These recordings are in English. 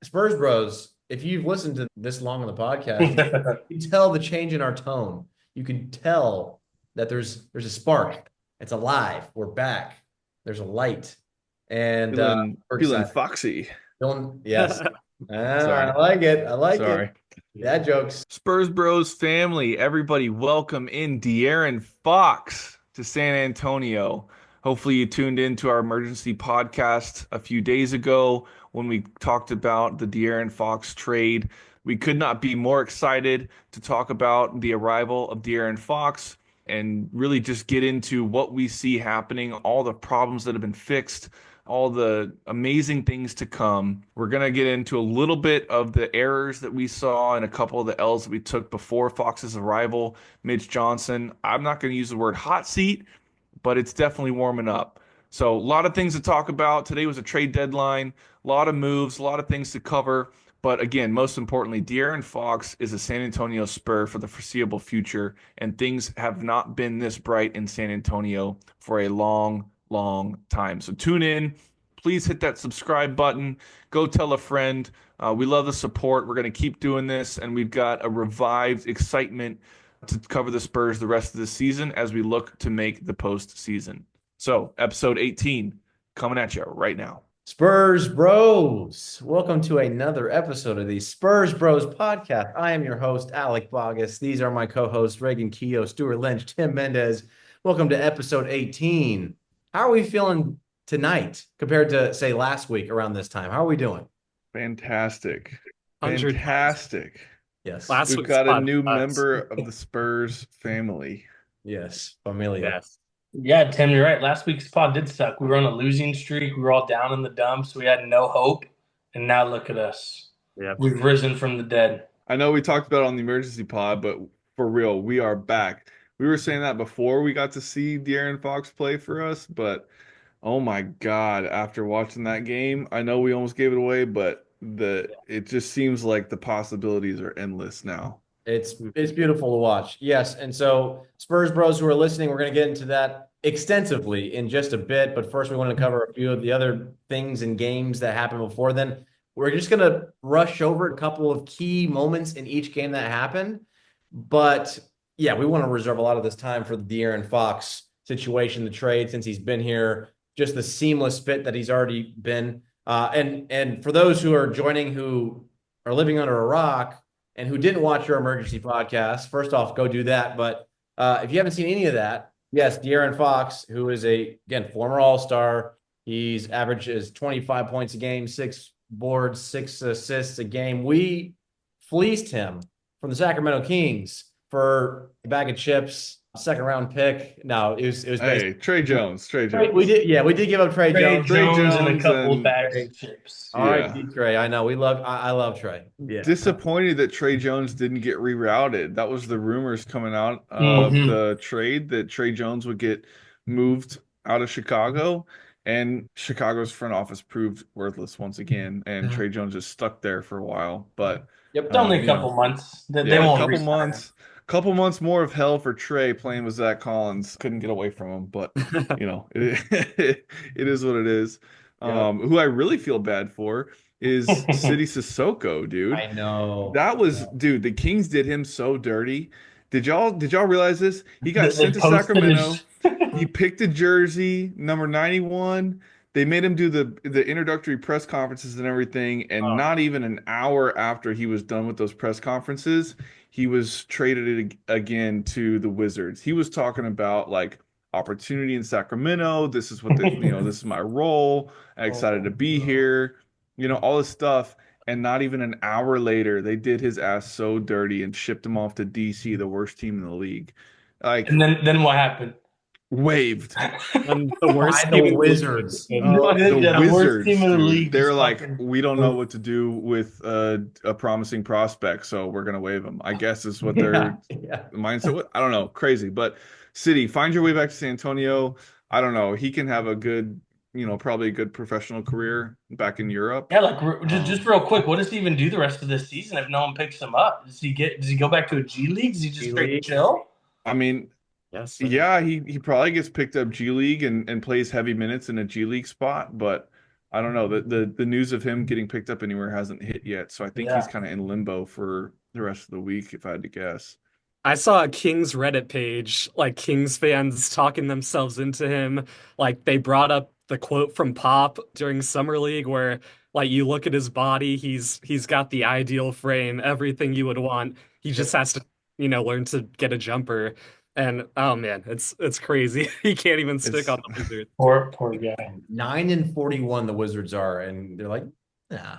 Spurs Bros, if you've listened to this long on the podcast, you can tell the change in our tone. You can tell that there's a spark. It's alive. We're back. There's a light, and we're Feeling excited. foxy. Yes, I Sorry. like it. I like it. Sorry. Dad jokes. Spurs Bros family, everybody welcome in De'Aaron Fox to San Antonio. Hopefully you tuned in to our emergency podcast a few days ago when we talked about the De'Aaron Fox trade. We could not be more excited to talk about the arrival of De'Aaron Fox and really just get into what we see happening, all the problems that have been fixed, all the amazing things to come. We're going to get into a little bit of the errors that we saw and a couple of the L's that we took before Fox's arrival. Mitch Johnson, I'm not going to use the word hot seat, but it's definitely warming up. So, a lot of things to talk about. Today was a trade deadline, a lot of moves, a lot of things to cover. But again, most importantly, De'Aaron Fox is a San Antonio Spur for the foreseeable future, and things have not been this bright in San Antonio for a long time. So tune in. Please hit that subscribe button. Go tell a friend. We love the support. We're going to keep doing this, and we've got a revived excitement to cover the Spurs the rest of the season as we look to make the postseason. So, episode 18 coming at you right now. Spurs Bros. Welcome to another episode of the Spurs Bros podcast. I am your host, Alec Bogus. These are my co-hosts, Reagan Keough, Stuart Lynch, Tim Mendez. Welcome to episode 18. How are we feeling tonight compared to, say, last week around this time? How are we doing? Fantastic. 100%. Fantastic. Yes. Last We've week's got a pod new sucks. member of the Spurs family. Yes. Familia. Yes. Yeah, Tim, you're right. Last week's pod did suck. We were on a losing streak. We were all down in the dumps. We had no hope. And now look at us. Yeah. We've risen from the dead. I know we talked about it on the emergency pod, but for real, we are back. We were saying that before we got to see De'Aaron Fox play for us, but oh my God, after watching that game, I know we almost gave it away, but it just seems like the possibilities are endless now. It's beautiful to watch. Yes. And so Spurs Bros who are listening, we're going to get into that extensively in just a bit. But first, we want to cover a few of the other things and games that happened before then. We're just going to rush over a couple of key moments in each game that happened. But yeah, we want to reserve a lot of this time for the De'Aaron Fox situation, the trade, since he's been here, just the seamless fit that he's already been. And for those who are joining who are living under a rock, and who didn't watch your emergency podcast, first off, go do that. But if you haven't seen any of that, yes, De'Aaron Fox, who is again, former All-Star, he's averages 25 points a game, 6 boards, 6 assists a game. We fleeced him from the Sacramento Kings for a bag of chips, second round pick. No, it was Hey, Trey Jones, Trey we Jones. did, yeah, we did give up Trey Trey Jones. Jones and a Jones couple and bags of chips. All right, yeah. Trey. I know I love Trey. Yeah. Disappointed that Trey Jones didn't get rerouted. That was the rumors coming out of Mm-hmm. the trade that Trey Jones would get moved out of Chicago, and Chicago's front office proved worthless once again, and Trey Jones is stuck there for a while. But Yep. It's only a you couple know, months. They yeah, a won't couple resign him. months, more of hell for Trey playing with Zach Collins. Couldn't get away from him, but it is what it is. Yep. Who I really feel bad for is City Sissoko, dude. I know. That was, dude, the Kings did him so dirty. Did y'all realize this? He got They sent to posted Sacramento. his. He picked a jersey, number 91. They made him do the introductory press conferences and everything, and Oh, not even an hour after he was done with those press conferences, he was traded again to the Wizards. He was talking about like opportunity in Sacramento. This is what this is my role. I'm excited to be no. here. All this stuff. And not even an hour later, they did his ass so dirty and shipped him off to DC, the worst team in the league. Like, And then what happened? waved. The By worst the team in the Wizards. league. The Yeah, the worst Wizards, team in the dude. league. They're Just like, fucking. we don't know what to do with a promising prospect, so we're gonna waive him. I guess is what their Yeah. mindset was. I don't know, crazy. But City, find your way back to San Antonio. I don't know. He can have a good, probably a good professional career back in Europe. Yeah, like just real quick, what does he even do the rest of this season if no one picks him up? Does he go back to a G League? Does he just G straight League. chill? I mean, Yes. yeah, he probably gets picked up G League and plays heavy minutes in a G League spot, but I don't know. The news of him getting picked up anywhere hasn't hit yet, so I think he's Yeah. kind of in limbo for the rest of the week, if I had to guess. I saw a Kings Reddit page, like Kings fans talking themselves into him. Like they brought up the quote from Pop during Summer League where like you look at his body, he's got the ideal frame, everything you would want. He just has to, learn to get a jumper. And oh man, it's crazy. He can't even stick It's on the Wizards. Poor guy. 9-41 the Wizards are, and they're like, nah.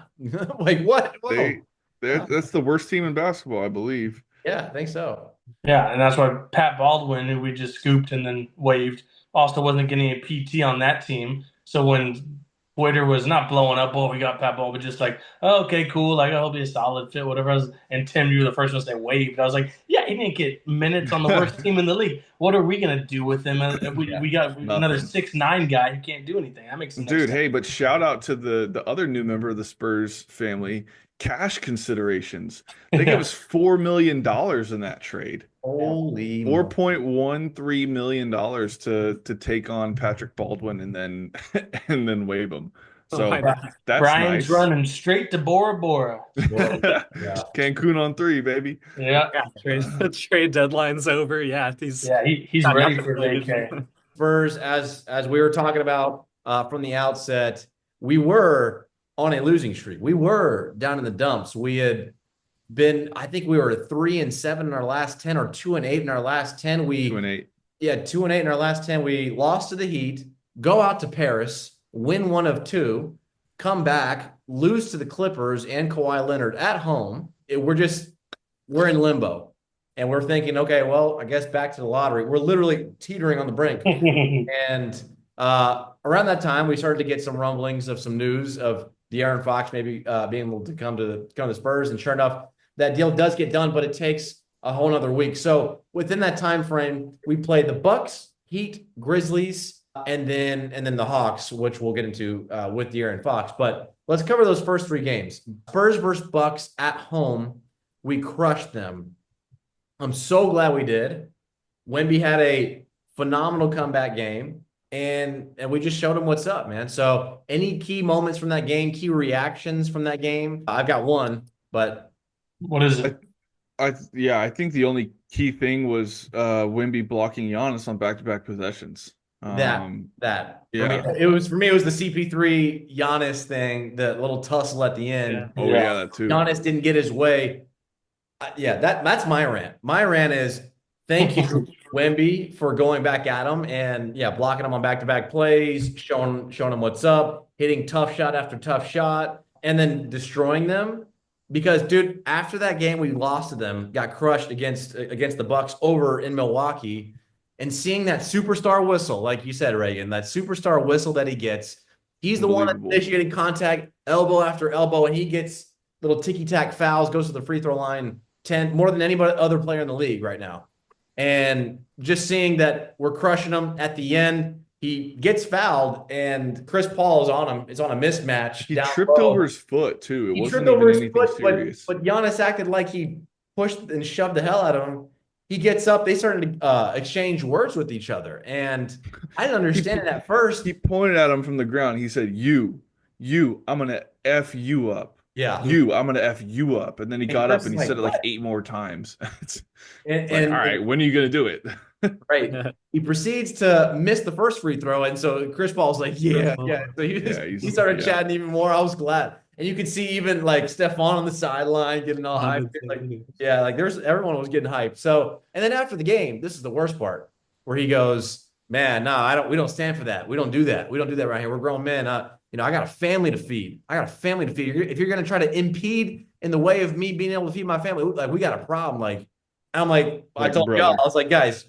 Like what? Whoa. that's the worst team in basketball, I believe. Yeah, I think so. Yeah, and that's why Pat Baldwin, who we just scooped and then waived, also wasn't getting a PT on that team. So when Twitter was not blowing up, oh, we got Pat Baldwin, just like, oh, okay, cool, like, he'll be a solid fit, whatever. And Tim, you were the first one to say waived. I was like, yeah, he didn't get minutes on the worst team in the league. What are we gonna do with him? We got another 6'9" guy who can't do anything. That makes Dude, hey, but shout out to the other new member of the Spurs family, cash considerations. They gave us $4 million in that trade. Holy $4.13 million to take on Patrick Baldwin and then and then waive him. So that's Brian's nice. running straight to Bora Bora. Yeah. Cancun on 3, baby. Yeah, Trade deadline's over. Yeah, he's ready for vacay. Spurs, as we were talking about from the outset, we were on a losing streak. We were down in the dumps. We had been, I think we were 3-7 in our last 10 or 2-8 in our last 10. 2-8. Yeah, 2-8 in our last 10. We lost to the Heat, go out to Paris, win 1 of 2, come back, lose to the Clippers and Kawhi Leonard at home. We're in limbo. And we're thinking, okay, well, I guess back to the lottery. We're literally teetering on the brink. And around that time, we started to get some rumblings of some news of De'Aaron Fox maybe being able to come to the Spurs. And sure enough, that deal does get done, but it takes a whole nother week. So within that time frame, we played the Bucks, Heat, Grizzlies, and then the Hawks, which we'll get into with De'Aaron Fox. But let's cover those first 3 games. Spurs versus Bucks at home. We crushed them. I'm so glad we did. Wemby had a phenomenal comeback game, and we just showed him what's up, man. So any key moments from that game, key reactions from that game? I've got one, but what is it? I think the only key thing was Wemby blocking Giannis on back-to-back possessions. Yeah. For me, it was the CP3 Giannis thing, the little tussle at the end. Yeah. Oh yeah, that too. Giannis didn't get his way. That's my rant. My rant is thank you, Wemby, for going back at him and blocking him on back-to-back plays, showing him what's up, hitting tough shot after tough shot, and then destroying them. Because, dude, after that game, we lost to them, got crushed against the Bucks over in Milwaukee, and seeing that superstar whistle, like you said, Reagan, that superstar whistle that he gets, he's the one that's initiating contact, elbow after elbow, and he gets little ticky-tack fouls, goes to the free throw line 10 more than anybody other player in the league right now. And just seeing that we're crushing him at the end, he gets fouled and Chris Paul is on him. It's on a mismatch. He tripped over his foot too. It wasn't even anything serious. But Giannis acted like he pushed and shoved the hell out of him. He gets up. They started to exchange words with each other. And I didn't understand it at first. He pointed at him from the ground. He said, you, I'm going to F you up. Yeah. I'm going to F you up. And then he got up and he said it like 8 more times. All right, when are you going to do it? Right. He proceeds to miss the first free throw. And so Chris Paul's like, yeah. So he started chatting even more. I was glad. And you could see even like Stephon on the sideline getting all hyped. Everyone was getting hyped. So, and then after the game, this is the worst part where he goes, man, we don't stand for that. We don't do that. We don't do that right here. We're grown men. I got a family to feed. If you're going to try to impede in the way of me being able to feed my family, like we got a problem. Like, I'm like, I told y'all, I was like, guys,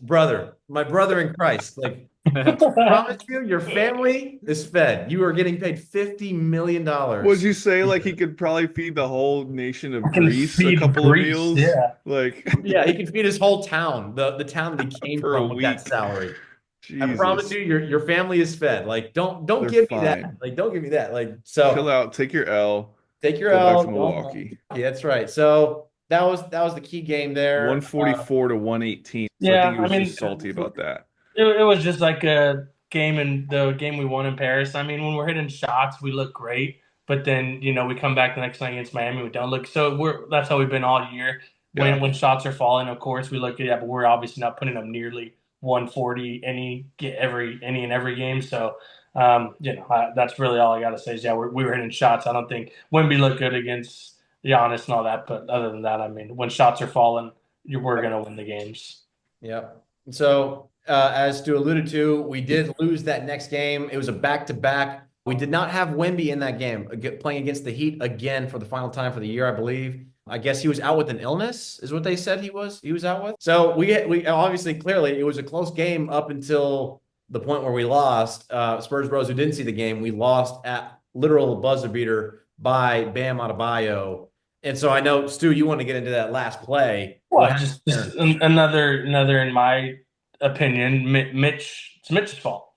my brother in Christ, like, I promise you, your family is fed. You are getting paid $50 million. Would you say like he could probably feed the whole nation of Greece a couple of meals? Yeah. He can feed his whole town, the town that he came from with that salary. Jesus. I promise you, your family is fed. Like, don't give me that. Like, don't give me that. Like, so chill out, take your L. Take your L. Back to Milwaukee. Yeah, that's right. So that was the key game there. 144 to 118. So I think he was just salty about that. It was just like a game and the game we won in Paris, I mean, when we're hitting shots, we look great. But then, we come back the next night against Miami, we don't look. So that's how we've been all year. When shots are falling, of course, we look at it, but we're obviously not putting up nearly 140 any and every game. So, that's really all I got to say is, we were hitting shots. I don't think Wemby looked good against Giannis and all that. But other than that, I mean, when shots are falling, we're going to win the games. Yep. So, as Stu alluded to, we did lose that next game. It was a back-to-back. We did not have Wemby in that game, playing against the Heat again for the final time for the year, I believe. I guess he was out with an illness, is what they said he was out with. So we obviously, clearly, it was a close game up until the point where we lost. Spurs Bros, who didn't see the game, we lost at literal buzzer beater by Bam Adebayo. And so I know, Stu, you want to get into that last play. Well, just another, in my opinion, it's Mitch's fault.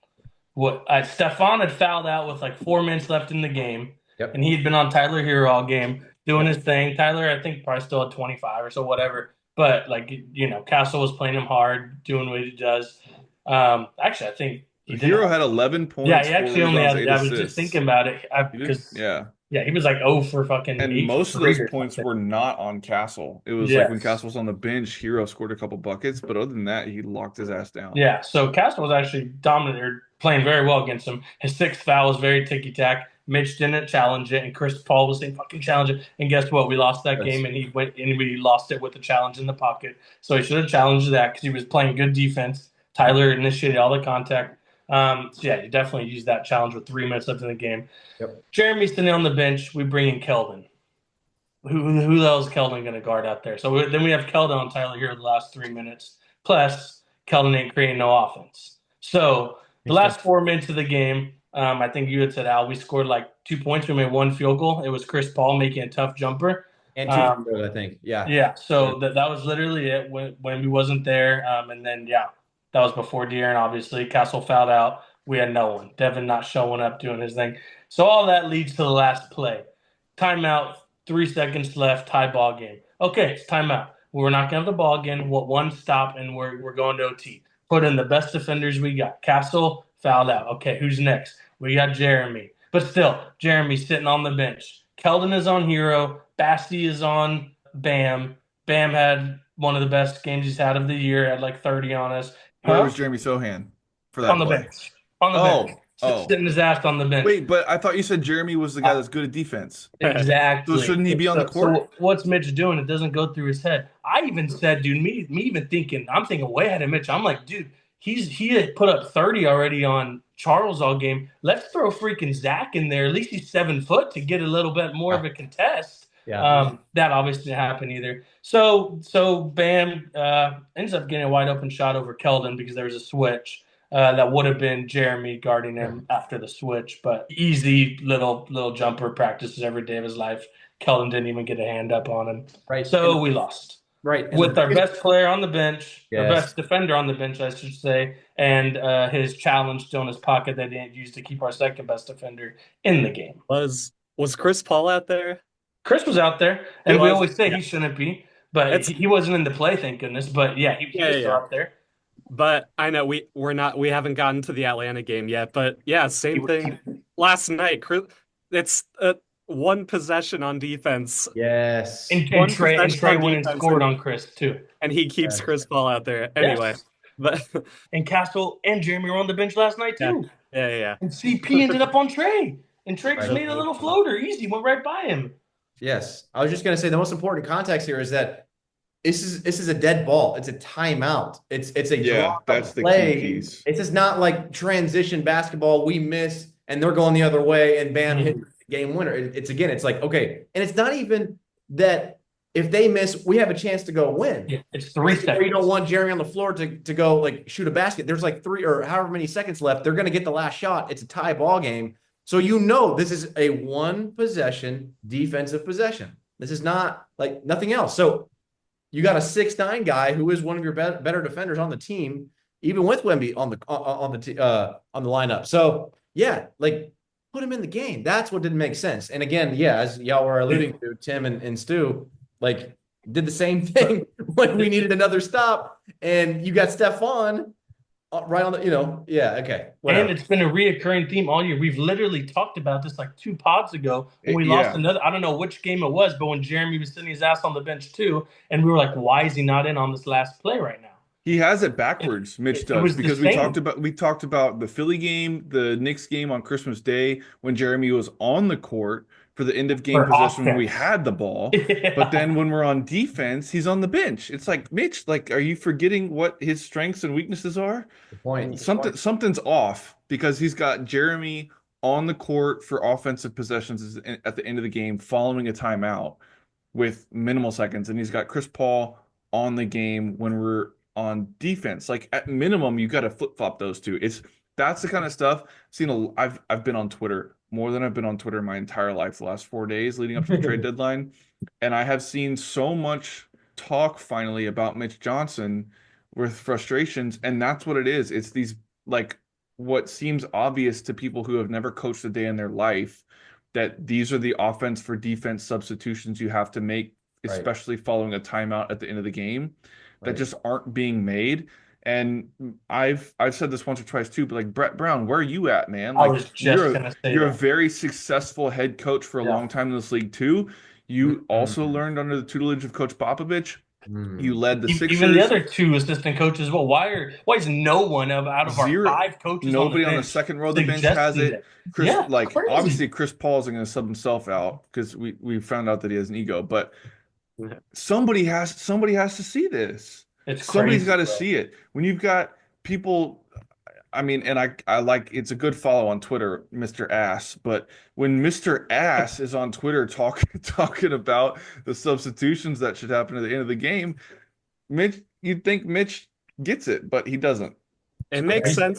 Stephon had fouled out with like 4 minutes left in the game, and he had been on Tyler Hero all game doing his thing. Tyler, I think, probably still at 25 or so, whatever. But Castle was playing him hard, doing what he does. Actually, I think Hero had 11 points. Yeah, he actually only had. I was just thinking about it because he was like 0 for fucking. And most of those points were not on Castle. It was like when Castle was on the bench, Hero scored a couple buckets, but other than that, he locked his ass down. Yeah, so Castle was actually dominant, or playing very well against him. His sixth foul was very ticky-tack. Mitch didn't challenge it, and Chris Paul was saying, fucking challenge it. And guess what? We lost that game, and he went and we lost it with the challenge in the pocket. So he should have challenged that because he was playing good defense. Tyler initiated all the contact. You definitely use that challenge with 3 minutes left in the game. Jeremy's sitting on the bench. We bring in Keldon. Who the hell is Keldon going to guard out there? So then we have Keldon on Tyler here the last 3 minutes. Plus, Keldon ain't creating no offense. So the last 4 minutes of the game, I think you had said, Al, we scored like 2 points. We made one field goal. It was Chris Paul making a tough jumper. And 2 goals, I think. Yeah. So that was literally it when we wasn't there. And then, that was before De'Aaron, obviously. Castle fouled out. We had no one. Devin not showing up, doing his thing. So all that leads to the last play. Timeout, 3 seconds left, tie ball game. Okay, it's timeout. We're not going to have the ball again. One stop, and we're going to OT. Put in the best defenders we got. Castle fouled out. Okay, who's next? We got Jeremy. But still, Jeremy's sitting on the bench. Keldon is on Hero. Basti is on Bam. Bam had one of the best games he's had of the year, had like 30 on us. Where was Jeremy Sohan for that on the play? Bench. On the bench. Sitting his ass on the bench. Wait, but I thought you said Jeremy was the guy that's good at defense. Exactly. So shouldn't he be on the court? So what's Mitch doing? It doesn't go through his head. I even said, dude, me even thinking, I'm thinking way ahead of Mitch. I'm like, dude, he had put up 30 already on Charles all game. Let's throw freaking Zach in there. At least he's 7 foot to get a little bit more of a contest. That obviously didn't happen either. So Bam ends up getting a wide open shot over Keldon because there was a switch. That would have been Jeremy guarding him after the switch, but easy little jumper practices every day of his life. Keldon didn't even get a hand up on him. Right. So we lost. Right. With our best player on the bench, our best defender on the bench, I should say, and his challenge still in his pocket that he didn't use to keep our second best defender in the game. Was Chris Paul out there? Chris was out there, and we always say he shouldn't be, but he wasn't in the play, thank goodness. But he was still out there. But I know we haven't gotten to the Atlanta game yet. But same thing. Last night, it's one possession on defense. Yes. And Trey went and scored on Chris too, and he keeps Chris Paul out there anyway. But and Castle and Jeremy were on the bench last night too. Yeah. And CP ended up on Trey, and Trey just made a little floater, easy, went right by him. Yes. I was just going to say the most important context here is that this is a dead ball. It's a timeout. It's a drop that's play. The key piece. It's just not like transition basketball. We miss and they're going the other way and Bam hit the game winner. It's like, okay. And it's not even that if they miss, we have a chance to go win. Yeah, it's 3 seconds. You don't want Jeremy on the floor to go like shoot a basket. There's like 3 or however many seconds left. They're going to get the last shot. It's a tie ball game. So this is a 1 possession defensive possession. This is not like nothing else. So you got a 6'9" guy who is one of your better defenders on the team, even with Wemby on the lineup. So put him in the game. That's what didn't make sense. And again, as y'all were alluding to, Tim and Stu, did the same thing when we needed another stop, and you got Stephon right on the, yeah, okay, And whatever. it's been a reoccurring theme all year. We've literally talked about this like 2 pods ago when we lost Yeah. another. I don't know which game it was, but when Jeremy was sitting his ass on the bench too, and we were like, "Why is he not in on this last play right now?" He has it backwards, Mitch It does, was the because same. we talked about the Philly game, the Knicks game on Christmas Day when Jeremy was on the court for the end of game For possession when we offense. had the ball. But Yeah. then when we're on defense, he's on the bench. It's like, Mitch, like, are you forgetting what his strengths and weaknesses are? Good point. Good point. Something's off because he's got Jeremy on the court for offensive possessions at the end of the game following a timeout with minimal seconds, and he's got Chris Paul on the game when we're on defense. Like at minimum, you got to flip flop those two. That's the kind of stuff I've been on Twitter more than I've been on Twitter my entire life the last 4 days leading up to the trade deadline, and I have seen so much talk finally about Mitch Johnson with frustrations, and that's what it is. It's these like what seems obvious to people who have never coached a day in their life that these are the offense for defense substitutions you have to make, Right. especially following a timeout at the end of the game, that Right. just aren't being made. And I've said this once or twice too, but like Brett Brown, where are you at, man? I Like was just gonna say you're a that. very successful head coach for a Yeah. long time in this league too. You also Mhm. learned under the tutelage of Coach Popovich. Mm. You led the Even the Sixers. other two assistant coaches. Well, why is no one out of our Zero. 5 coaches Nobody on on the the bench second row of the bench has suggesting it. that? Chris, Yeah, like crazy. obviously Chris Paul isn't going to sub himself out because we found out that he has an ego, but somebody has to see this. It's Somebody's crazy, got to bro. see it. When you've got people, I mean, and I like it's a good follow on Twitter, Mr. Ass, but when Mr. Ass is on Twitter talking about the substitutions that should happen at the end of the game, Mitch, you'd think Mitch gets it, but he doesn't. It makes Crazy.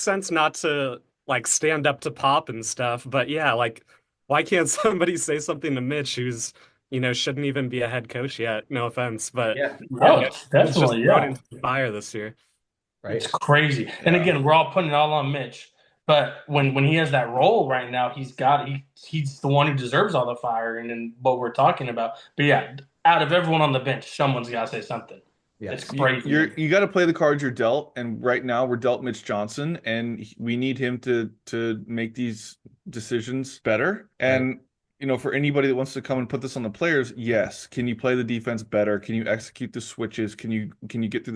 sense not to like stand up to Pop and stuff, but yeah, like why can't somebody say something to Mitch who's, shouldn't even be a head coach yet? No offense, but Yeah. No, Yeah. he's just definitely, thrown yeah. into the fire this year. Right. It's crazy. And Yeah. again, we're all putting it all on Mitch. But when he has that role right now, he's the one who deserves all the fire and what we're talking about. But yeah, out of everyone on the bench, someone's got to say something. It's Yes. crazy. You got to play the cards you're dealt, and right now we're dealt Mitch Johnson, and we need him to make these decisions better. And for anybody that wants to come and put this on the players, yes, can you play the defense better? Can you execute the switches? Can you get through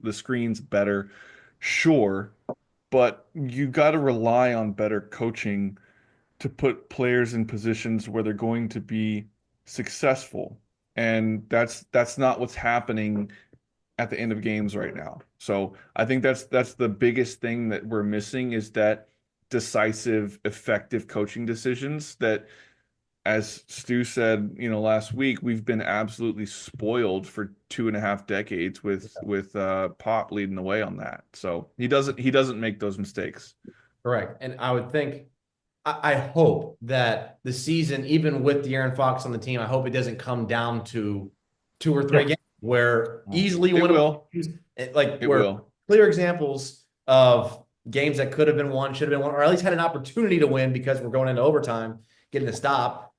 the screens better? Sure, but you got to rely on better coaching to put players in positions where they're going to be successful. And that's not what's happening at the end of games right now. So I think that's the biggest thing that we're missing is that decisive, effective coaching decisions that, as Stu said, last week, we've been absolutely spoiled for 2.5 decades with Pop leading the way on that. So he doesn't make those mistakes. Correct. And I would think, I hope that the season, even with De'Aaron Fox on the team, I hope it doesn't come down to 2 or 3 games where easily It one of will. like It where will. clear examples of games that could have been won, should have been won, or at least had an opportunity to win because we're going into overtime, getting a stop.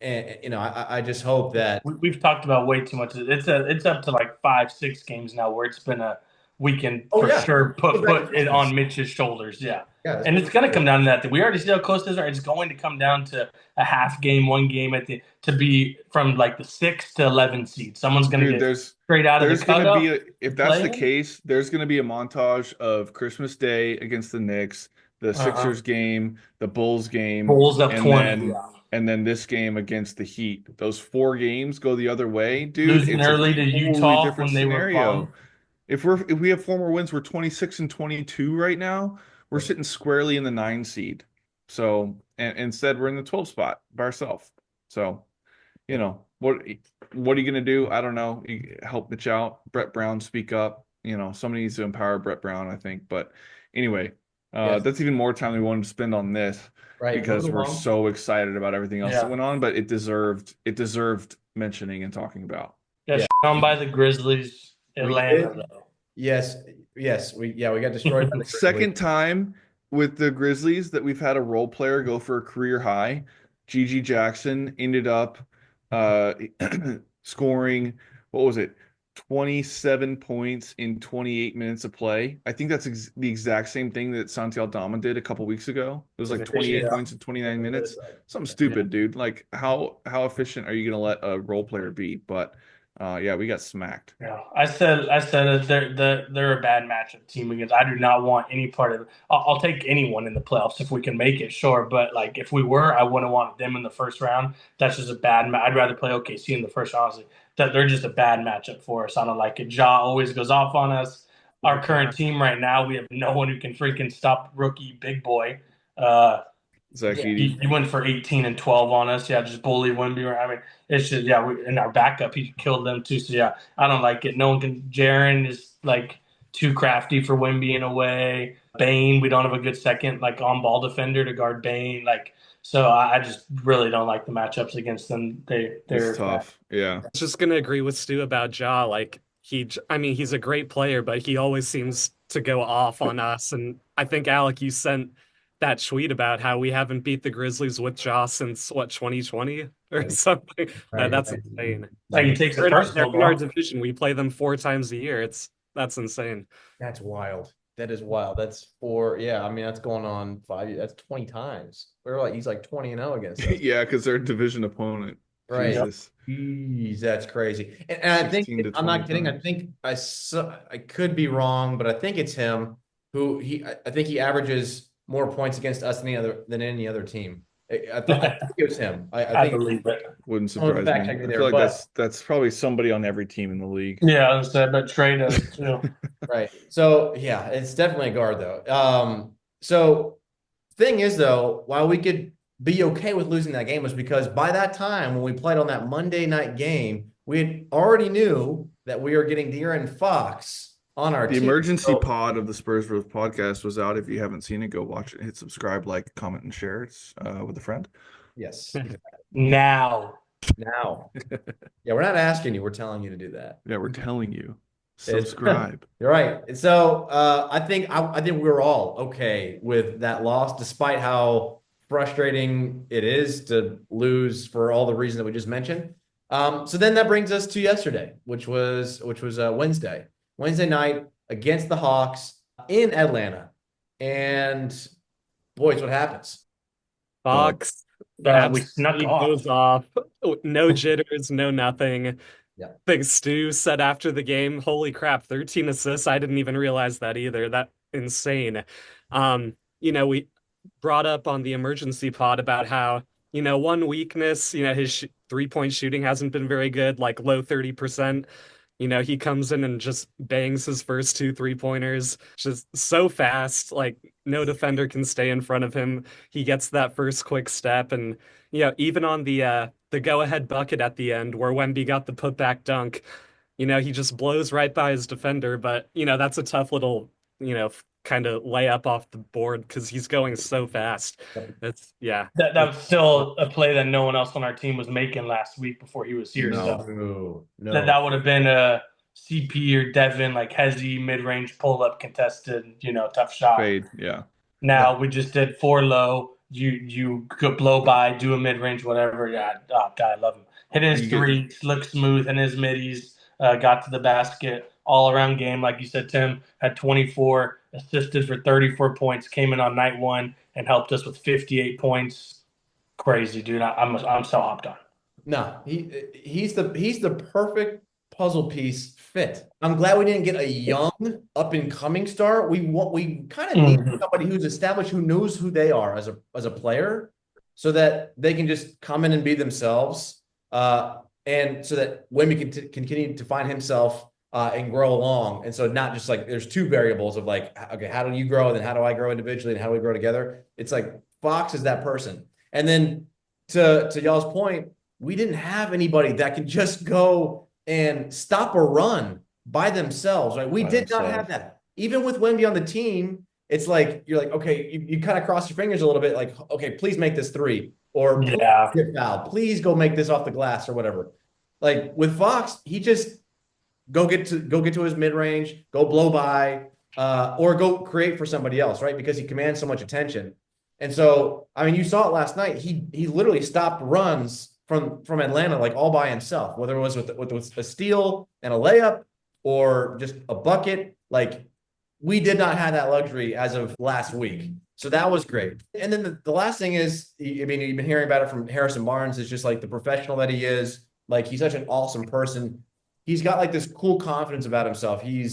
And I just hope that We've talked about way too much. It's up to like 5-6 games now where it's been a weekend Oh, for yeah. sure. Goes back Put to it on Christmas. Mitch's shoulders. Yeah. Yeah, And it's going to come down to that. We already see how close this are. It's going to come down to a half game, 1 game to be from like the 6 to 11 seed. Someone's going to get straight out of the cutoff. If that's the case, there's going to be a montage of Christmas Day against the Knicks, the Sixers game, the Bulls game, Bulls up and 20. and then this game against the Heat. Those 4 games go the other way, dude. Losing It's early a to totally Utah different when they were scenario. bummed. If we have 4 more wins, we're 26-22 right now. We're sitting squarely in the 9 seed. So, and instead we're in the 12 spot by ourselves. So, what are you going to do? I don't know. Help Mitch out. Brett Brown, speak up. Somebody needs to empower Brett Brown, I think. But anyway, Yes. that's even more time we wanted to spend on this because we're so excited about everything else that went on. But it deserved mentioning and talking about. Yeah, down by the Grizzlies, Atlanta. Yes, we got destroyed by the Second time with the Grizzlies that we've had a role player go for a career high. Gigi Jackson ended up scoring, what was it? 27 points in 28 minutes of play. I think that's the exact same thing that Santi Aldama did a couple weeks ago. It was like 28 Yeah. points in 29 minutes. Something stupid, dude. Like how efficient are you going to let a role player be? But yeah, we got smacked. Yeah, I said that they're a bad matchup team against. I do not want any part of it. I'll take anyone in the playoffs if we can make it, sure. But like if we were, I wouldn't want them in the first round. That's just a bad match. I'd rather play OKC in the first round. Honestly, that they're just a bad matchup for us. I don't like it. Ja always goes off on us. Our current team right now, we have no one who can freaking stop rookie big boy. Zach Yeah, Edey. he went for 18 and 12 on us. Yeah, just bully Wimby. I mean, it's just and our backup, he killed them too. So yeah, I don't like it. No one can. Jaren is like too crafty for Wimby in a way. Bane, we don't have a good second like on ball defender to guard Bane. Like, so I just really don't like the matchups against them. They're It's tough. Yeah. I was just gonna agree with Stu about Ja. Like I mean, he's a great player, but he always seems to go off on us. And I think Alec, you sent that tweet about how we haven't beat the Grizzlies with Ja since what 2020 or something. That's insane. like he takes it They're personal, in our bro. division. We play them 4 times a year. That's insane. That's wild. That is wild. That's four. Yeah, I mean that's going on 5 years. That's 20 times. He's like 20-0 against us. Yeah, because they're a division opponent. Right. Jesus. Jeez, that's crazy. And I think 16 to I'm not 20 kidding. I times. think I could be wrong, but I think it's him I think he averages more points against us than any other team. I think it was him. I think believe it. Wouldn't Someone surprise fact me. check me I there, feel like but- that's probably somebody on every team in the league. Yeah, I was but Trey does too. right. So yeah, it's definitely a guard though. So thing is though, while we could be okay with losing that game was because by that time when we played on that Monday night game, we had already knew that we were getting De'Aaron Fox on our The team. emergency pod of the Spurs Bros podcast was out. If you haven't seen it, go watch it. Hit subscribe, like, comment, and share. It's with a friend. Yes. Now. Now. Yeah, we're not asking you, we're telling you to do that. Yeah, we're telling you. Subscribe. You're right. And so I think we're all okay with that loss, despite how frustrating it is to lose for all the reasons that we just mentioned. So then that brings us to yesterday, which was Wednesday night against the Hawks in Atlanta. And boys, what happens? Fox We snuck absolutely off. goes off. No jitters, no nothing. Yeah. Big Stu said after the game, holy crap, 13 assists. I didn't even realize that either. That insane. We brought up on the emergency pod about how, one weakness, his 3-point shooting hasn't been very good, like low 30%. He comes in and just bangs his first 2 3-pointers, just so fast, like no defender can stay in front of him. He gets that first quick step, and even on the go-ahead bucket at the end where Wemby got the putback dunk, he just blows right by his defender, but that's a tough little, kind of layup off the board because he's going so fast. That was still a play that no one else on our team was making last week before he was here. No. So that would have been a CP or Devin, like Hezzy mid-range pull-up contested, tough shot. Fade, yeah. Now we just did 4 low. You could blow by, do a mid-range, whatever. Yeah, oh, God, I love him. Hit his three, looked smooth, and his middies got to the basket. All-around game, like you said, Tim, had 24, assisted for 34 points, came in on night 1 and helped us with 58 points. Crazy, dude. I'm so hopped on. No, he's the perfect puzzle piece fit. I'm glad we didn't get a young up and coming star. We kind of need somebody who's established, who knows who they are as a player, so that they can just come in and be themselves, and so that Wemby can continue to find himself and grow along. And so not just like there's 2 variables of like, okay, how do you grow, and then how do I grow individually, and how do we grow together? It's like Fox is that person. And then to y'all's point, we didn't have anybody that could just go and stop a run by themselves, right? We did not have that. Even with Wemby on the team, it's like, you're like, okay, you kind of cross your fingers a little bit, like, okay, please make this 3, or get fouled. Please go make this off the glass or whatever. Like with Fox, he just go get to his mid-range, go blow by, or go create for somebody else, right? Because he commands so much attention. And so, I mean, you saw it last night. He literally stopped runs from Atlanta, like all by himself, whether it was with a steal and a layup or just a bucket. Like we did not have that luxury as of last week. So that was great. And then the last thing is, I mean, you've been hearing about it from Harrison Barnes, is just like the professional that he is. Like he's such an awesome person. He's got like this cool confidence about himself. He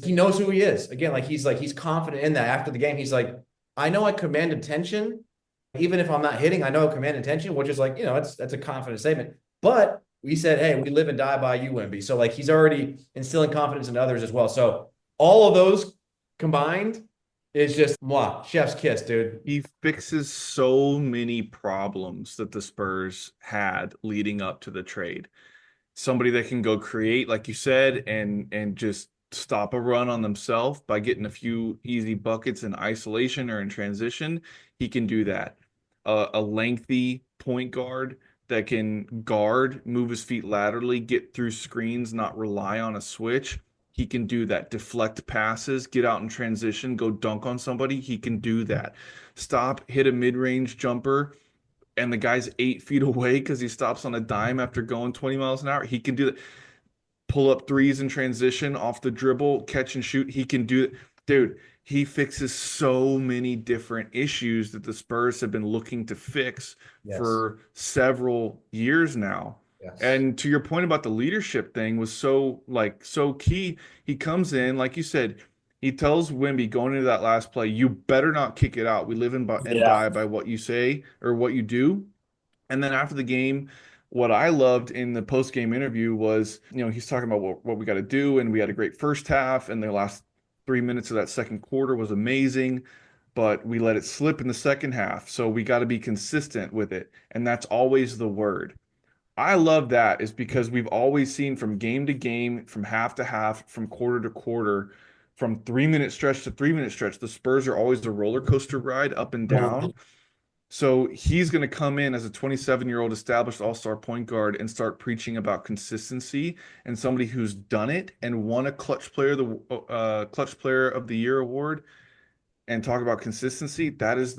knows who he is. Again, like he's confident in that. After the game, he's like, I know I command attention. Even if I'm not hitting, I know I command attention, which is like, that's a confident statement. But we said, hey, we live and die by you, Wemby. So like he's already instilling confidence in others as well. So all of those combined is just chef's kiss, dude. He fixes so many problems that the Spurs had leading up to the trade. Somebody that can go create, like you said, and just stop a run on themselves by getting a few easy buckets in isolation or in transition. He can do that. A lengthy point guard that can guard, move his feet laterally, get through screens, not rely on a switch. He can do that. Deflect passes, get out in transition, go dunk on somebody. He can do that. Stop, hit a mid-range jumper, and the guy's 8 feet away because he stops on a dime after going 20 miles an hour. He can do that. Pull up threes in transition off the dribble, catch and shoot. He can do it. Dude, he fixes so many different issues that the Spurs have been looking to fix for several years now. Yes. And to your point about the leadership thing was so key. He comes in, like you said, he tells Wemby going into that last play, you better not kick it out. We live and die by what you say or what you do. And then after the game, what I loved in the post-game interview was, he's talking about what we got to do. And we had a great first half, and the last 3 minutes of that second quarter was amazing, but we let it slip in the second half. So we got to be consistent with it. And that's always the word. I love that is because we've always seen from game to game, from half to half, from quarter to quarter, from 3-minute stretch to 3-minute stretch, the Spurs are always a roller coaster ride up and down. So he's going to come in as a 27-year-old established all-star point guard and start preaching about consistency, and somebody who's done it and won a clutch player of the year award, and talk about consistency. That is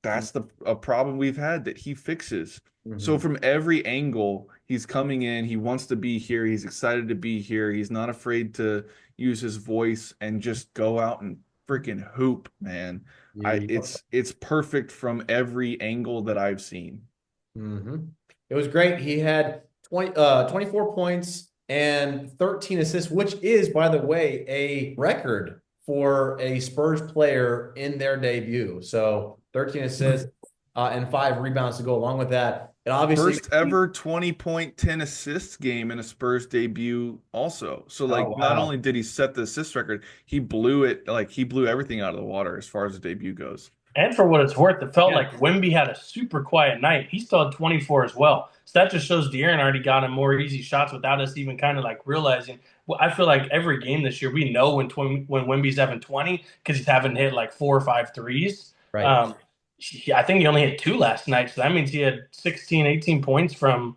that's a problem we've had that he fixes. Mm-hmm. So from every angle, he's coming in, he wants to be here, he's excited to be here, he's not afraid to use his voice and just go out and freaking hoop, man. Yeah. It's perfect from every angle that I've seen. Mm-hmm. It was great. He had 24 points and 13 assists, which is, by the way, a record for a Spurs player in their debut. So 13 assists and 5 rebounds to go along with that. And obviously, first ever 20-point, 10 assists game in a Spurs debut also. So not only did he set the assist record, he blew everything out of the water as far as the debut goes. And for what it's worth, it felt like Wemby had a super quiet night. He still had 24 as well. So that just shows De'Aaron already got him more easy shots without us even kind of realizing. Well, I feel like every game this year, we know when Wemby's having 20 because he's having hit 4 or 5 threes. Right. I think he only hit 2 last night, so that means he had 16, 18 points from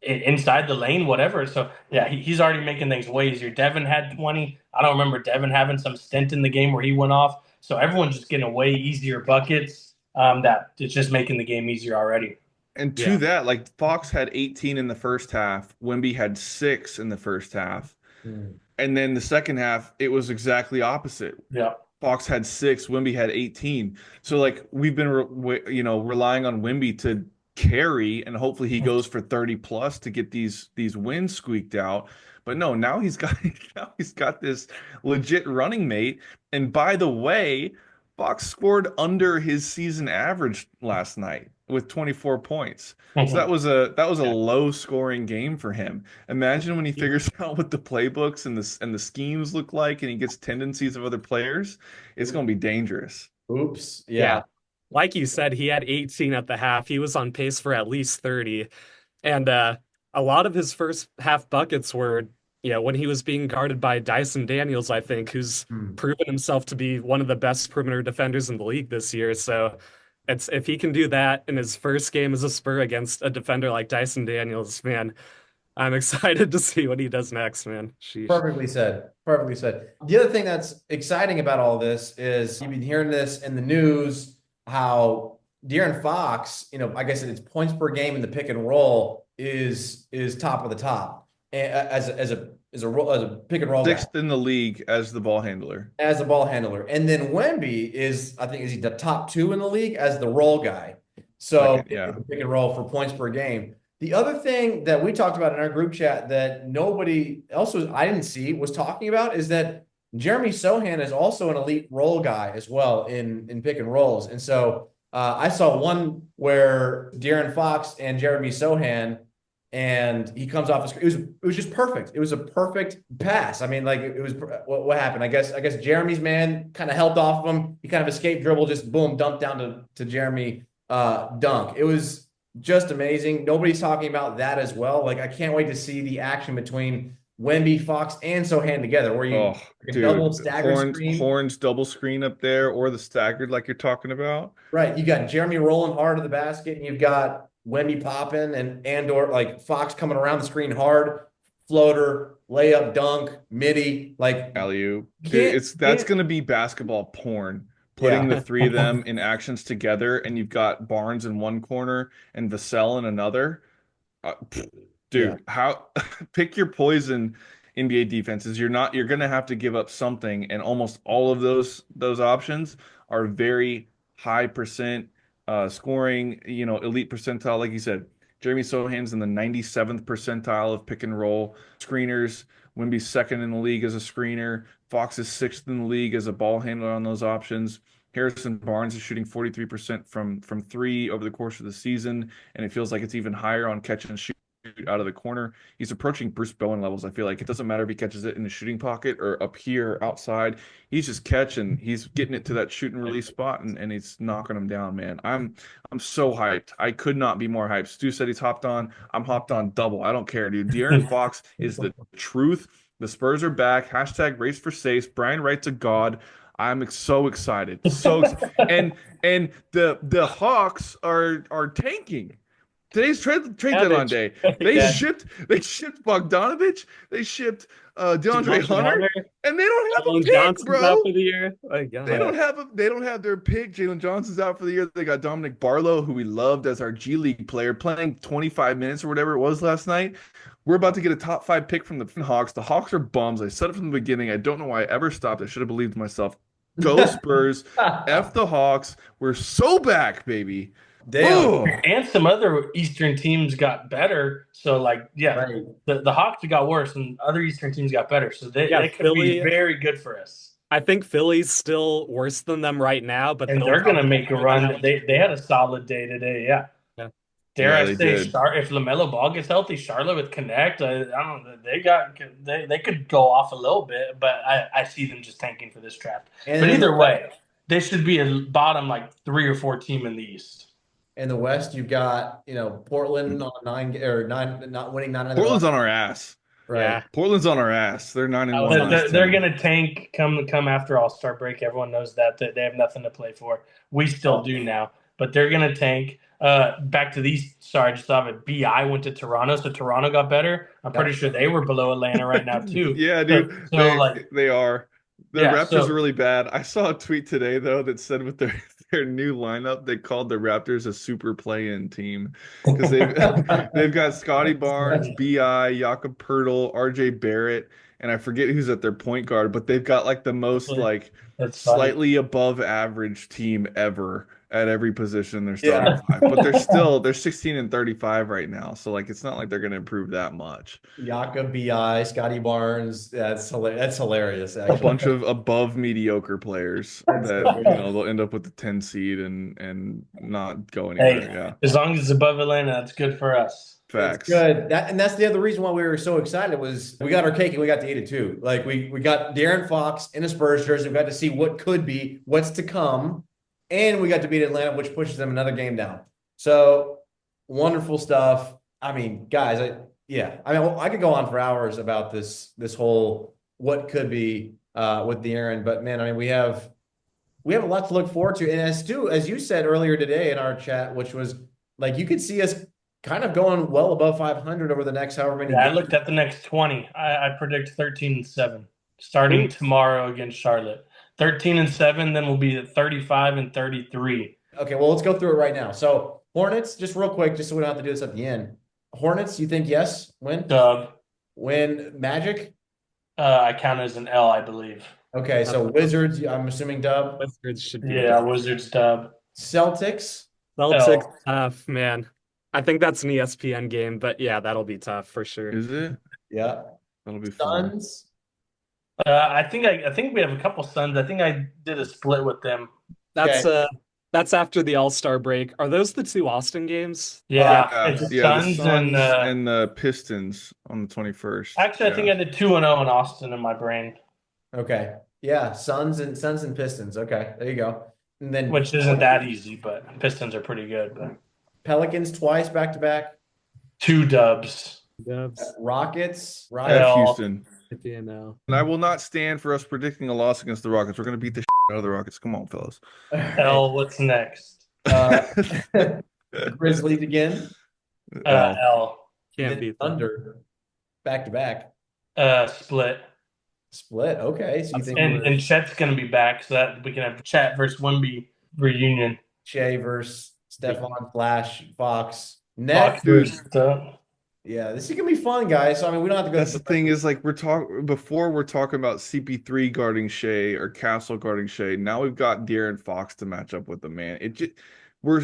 inside the lane, whatever. So, yeah, he's already making things way easier. Devin had 20. I don't remember Devin having some stint in the game where he went off. So everyone's just getting way easier buckets. That it's just making the game easier already. And to that, Fox had 18 in the first half. Wemby had 6 in the first half. And then the second half, it was exactly opposite. Yeah. Fox had 6, Wemby had 18. So we've been relying on Wemby to carry, and hopefully he goes for 30 plus to get these wins squeaked out. But no, now he's got this legit running mate. And by the way, Fox scored under his season average last night with 24 points. So that was a low scoring game for him. Imagine when he figures out what the playbooks and the schemes look like, and he gets tendencies of other players. It's going to be dangerous. Oops. Yeah. Like you said, he had 18 at the half. He was on pace for at least 30. And a lot of his first half buckets were, when he was being guarded by Dyson Daniels, I think, who's proven himself to be one of the best perimeter defenders in the league this year. So if he can do that in his first game as a Spur against a defender like Dyson Daniels, man, I'm excited to see what he does next, man. Sheesh. Perfectly said. Perfectly said. The other thing that's exciting about all this is you've been hearing this in the news, how De'Aaron Fox, like I said, it's points per game in the pick and roll is top of the top as a pick and roll guy, Sixth in the league as the ball handler. as a ball handler. And then Wemby is, I think, is he the top 2 in the league as the roll guy. So Second, yeah. pick and roll for points per game. The other thing that we talked about in our group chat that nobody else I didn't see was talking about is that Jeremy Sohan is also an elite roll guy as well in pick and rolls. And so I saw one where De'Aaron Fox and Jeremy Sohan, and he comes off the screen. It was just perfect. It was a perfect pass. I mean, like it was what happened. I guess Jeremy's man kind of helped off of him. He kind of escaped dribble, just boom, dumped down to Jeremy dunk. It was just amazing. Nobody's talking about that as well. Like I can't wait to see the action between Wemby, Fox, and Sohan together, where you double staggered screen. Horns double screen up there, or the staggered like you're talking about. Right. You got Jeremy rolling hard to the basket, and you've got Wemby popping and/or like Fox coming around the screen hard, floater, layup, dunk, midi, like alley-oop. That's going to be basketball porn. Putting the three of them in actions together, and you've got Barnes in one corner and Vassell in another. How pick your poison NBA defenses. You're going to have to give up something, and almost all of those options are very high percent scoring, elite percentile. Like you said, Jeremy Sohan's in the 97th percentile of pick and roll screeners. Wemby's second in the league as a screener. Fox is 6th in the league as a ball handler on those options. Harrison Barnes is shooting 43% from 3 over the course of the season, and it feels like it's even higher on catch and shoot out of the corner. He's approaching Bruce Bowen levels. I feel like it doesn't matter if he catches it in the shooting pocket or up here outside. He's just catching. He's getting it to that shoot and release spot, and he's knocking them down, man. I'm so hyped. I could not be more hyped. Stu said he's hopped on. I'm hopped on double. I don't care, dude. De'Aaron Fox is the truth. The Spurs are back. # race for safes. Brian Wright's a god. I'm so excited. And the Hawks are tanking. Today's trade deadline day. They shipped Bogdanovich. They shipped DeAndre Hunter, and they don't have a pick, Johnson's bro. out for the year. Oh, God. They don't have their pick. Jalen Johnson's out for the year. They got Dominic Barlow, who we loved as our G League player, playing 25 minutes or whatever it was last night. We're about to get a top 5 pick from the Hawks. The Hawks are bums. I said it from the beginning. I don't know why I ever stopped. I should have believed myself. Go Spurs. F the Hawks. We're so back, baby. Damn. And some other Eastern teams got better. So, like, right. the Hawks got worse, and other Eastern teams got better. So they could be very good for us. I think Philly's still worse than them right now, but they're going to make a run. They had a solid day today. Yeah. Dare I say, if LaMelo Ball gets healthy, Charlotte with Connect, I don't know. They could go off a little bit, but I see them just tanking for this draft. But either way, they should be a bottom like 3 or 4 team in the East. In the West, you've got Portland on 9 not winning 9. Portland's on our ass. Right. Yeah. Portland's on our ass. They're 9-1. They're gonna tank come after All-Star break. Everyone knows that they have nothing to play for. We still do now, but they're gonna tank. Back to these. Sorry, I just thought of it. BI went to Toronto, so Toronto got better. I'm pretty sure they were below Atlanta right now too. Yeah, dude. They are. The Raptors are really bad. I saw a tweet today though that said with their new lineup, they called the Raptors a super play-in team because they've got Scotty Barnes, BI, Jakob Poeltl, RJ Barrett, and I forget who's at their point guard, but they've got like the most slightly above average team ever at every position. They're starting 5, but they're 16-35 right now. So like it's not like they're going to improve that much. Jakob, BI, Scotty Barnes, that's hilarious. Actually. A bunch of above mediocre players that they'll end up with the 10 seed and not go anywhere. As long as it's above Atlanta, that's good for us. Facts. That's good. And that's the other reason why we were so excited was we got our cake and we got to eat it too. Like we got De'Aaron Fox in a Spurs jersey. We got to see what could be, what's to come. And we got to beat Atlanta, which pushes them another game down. So wonderful stuff. I mean, guys, I could go on for hours about this whole what could be with De'Aaron, but man, I mean, we have a lot to look forward to. And as you said earlier today in our chat, which was like you could see us kind of going well above 500 over the next however many. Yeah, I looked at the next 20. I predict 13-7 starting tomorrow against Charlotte. 13-7, then we'll be at 35-33 Okay, well, let's go through it right now. So Hornets, just real quick, just so we don't have to do this at the end. Hornets, you think yes? Win? Dub. Win Magic? I count as an L, I believe. Okay, so Wizards, I'm assuming dub. Wizards should be Yeah, good. Wizards dub. Celtics? Celtics, L. tough, man. I think that's an ESPN game, but yeah, that'll be tough for sure. Is it? Yeah. That'll be fun. Suns? I think we have a couple Suns. I think I did a split with them. Okay. That's that's after the All-Star break. Are those the two Austin games? Yeah, Yeah, it's yeah, the Suns and Suns and the Pistons on the 21st. actually, I think Yeah. I did 2-0 in Austin in my brain, Okay. Yeah, Suns and Pistons. Okay, there you go. And then which isn't that easy, but Pistons are pretty good. But Pelicans twice back to back. 2 dubs. Dubs. Rockets. F L. Houston. PNL. And I will not stand for us predicting a loss against the Rockets. We're going to beat the shit out of the Rockets. Come on, fellas. L. What's next? Grizzlies again. L. L. Can't Then beat them. Thunder back to back. Split. Split. Okay, so you think And Chet's gonna be back, so that we can have Chet versus Wemby reunion. Shea versus Stephon, Flash, Fox, Net. Fox versus, Yeah, this is gonna be fun, guys. So I mean, we don't have to go. That's the thing is like we're talking about CP3 guarding Shea or Castle guarding Shea. Now we've got De'Aaron Fox to match up with the man. It just we're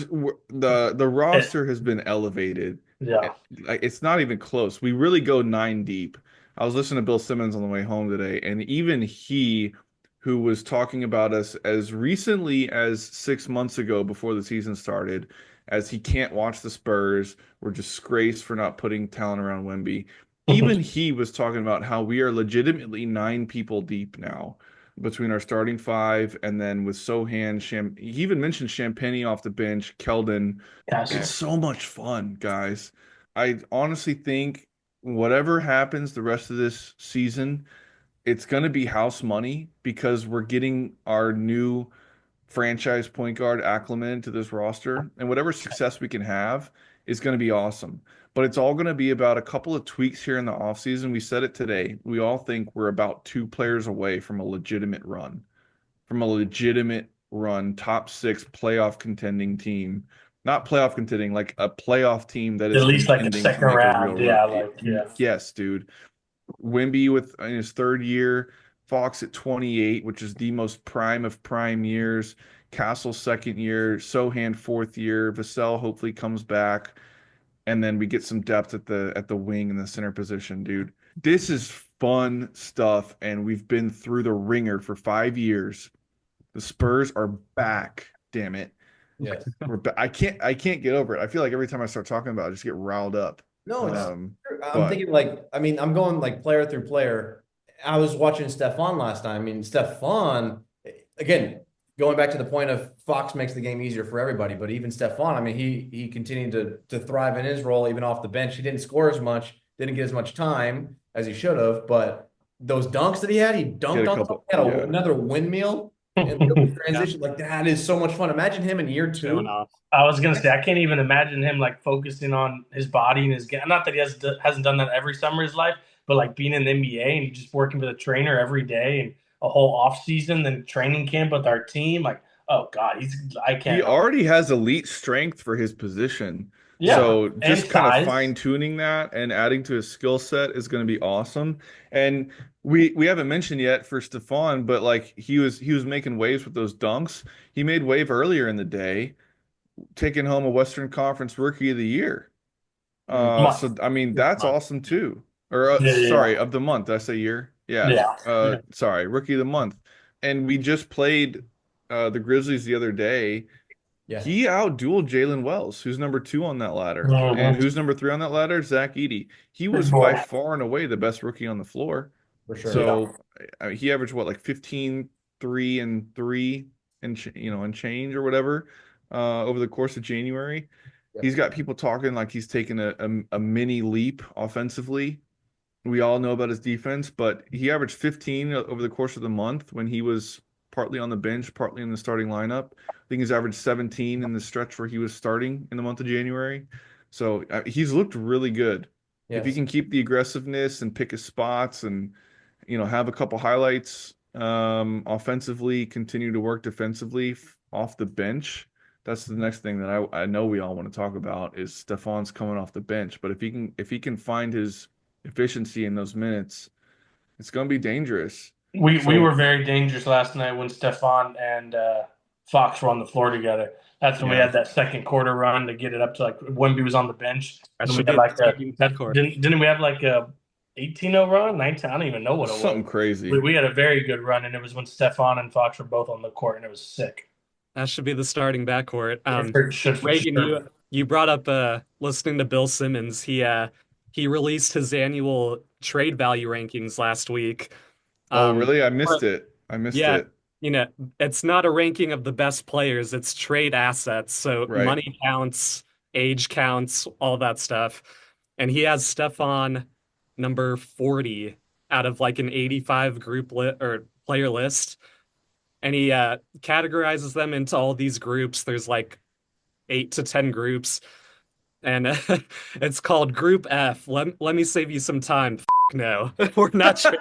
the roster has been elevated. yeah. Like it's not even close. We really go 9 deep. I was listening to Bill Simmons on the way home today, and even he, who was talking about us as recently as 6 months ago before the season started, as he can't watch the Spurs, we're disgraced for not putting talent around Wemby. Even he was talking about how we are legitimately 9 people deep now between our starting five, and then with Sohan, he even mentioned Champagny off the bench, Keldon. It's so much fun, guys. I honestly think whatever happens the rest of this season, it's going to be house money because we're getting our new franchise point guard acclimated to this roster, and whatever success we can have is going to be awesome. But it's all going to be about a couple of tweaks here in the offseason. We said it today. We all think we're about 2 players away from a legitimate run, top 6 playoff contending team. Not playoff contending, like a playoff team that is At least like a contending to second make a round. real Yeah, run. yeah. Yes, dude. Wemby in his 3rd year, Fox at 28, which is the most prime of prime years. Castle 2nd year, Sohan 4th year. Vassell hopefully comes back, and then we get some depth at the wing and the center position, dude. This is fun stuff, and we've been through the ringer for 5 years. The Spurs are back. Damn it. Yes. I can't get over it. I feel like every time I start talking about it, I just get riled up. No, Um, I'm thinking like, I mean, I'm going like player through player. I was watching Stephon last time. I mean, Stephon, again, going back to the point of Fox makes the game easier for everybody, but even Stephon, I mean, he continued to thrive in his role, even off the bench. He didn't score as much, didn't get as much time as he should have, but those dunks that he dunked on, he had another windmill and the transition. Like that is so much fun. Imagine him in year 2. I was gonna say I can't even imagine him like focusing on his body and his game. Not that he hasn't done that every summer of his life, but like being in the NBA and he just working with a trainer every day and a whole off season, then training camp with our team. Like, oh God, I can't. He already has elite strength for his position. Yeah, so just and kind size. of fine tuning that and adding to his skill set is going to be awesome. And we haven't mentioned yet for Stephon, but like he was making waves with those dunks. He made wave earlier in the day, taking home a Western Conference Rookie of the Year. So I mean that's awesome too. Or sorry, of the month. Did I say year? Yeah. Sorry, Rookie of the Month. And we just played the Grizzlies the other day. Yeah. He outdueled Jalen Wells, who's number 2 on that ladder. Mhm. And who's number 3 on that ladder? Zach Edey. He was by far and away the best rookie on the floor. For sure. So I mean, he averaged what, like 15, 3 and 3 and change or whatever over the course of January. Yep. He's got people talking like he's taken a mini leap offensively. We all know about his defense, but he averaged 15 over the course of the month when he was partly on the bench, partly in the starting lineup. I think he's averaged 17 in the stretch where he was starting in the month of January. So he's looked really good. Yes. If he can keep the aggressiveness and pick his spots and, have a couple highlights offensively, continue to work defensively off the bench, That's the next thing that I know we all want to talk about is Stephon's coming off the bench. But if he can find his efficiency in those minutes, it's going to be dangerous. We So were very dangerous last night when Stephon and Fox were on the floor together. That's when we yeah, had that second quarter run to get it up to like Wemby was on the bench. That And we should had be like the starting backcourt. didn't we have like a 18-0 run? 19, I don't even know what it something was. crazy. We had a very good run, and it was when Stephon and Fox were both on the court, and it was sick. That should be the starting backcourt. It should for Reagan, sure. you brought up listening to Bill Simmons. He released his annual trade value rankings last week. Oh, Um, really? I missed it. I missed yeah, it. you know, it's not a ranking of the best players, it's trade assets. So Right. money counts, age counts, all that stuff. And he has Stephon number 40 out of like an 85 group or player list. And he categorizes them into all these groups. There's like 8 to 10 groups. And it's called Group F. Let me save you some time. No, we're not sure.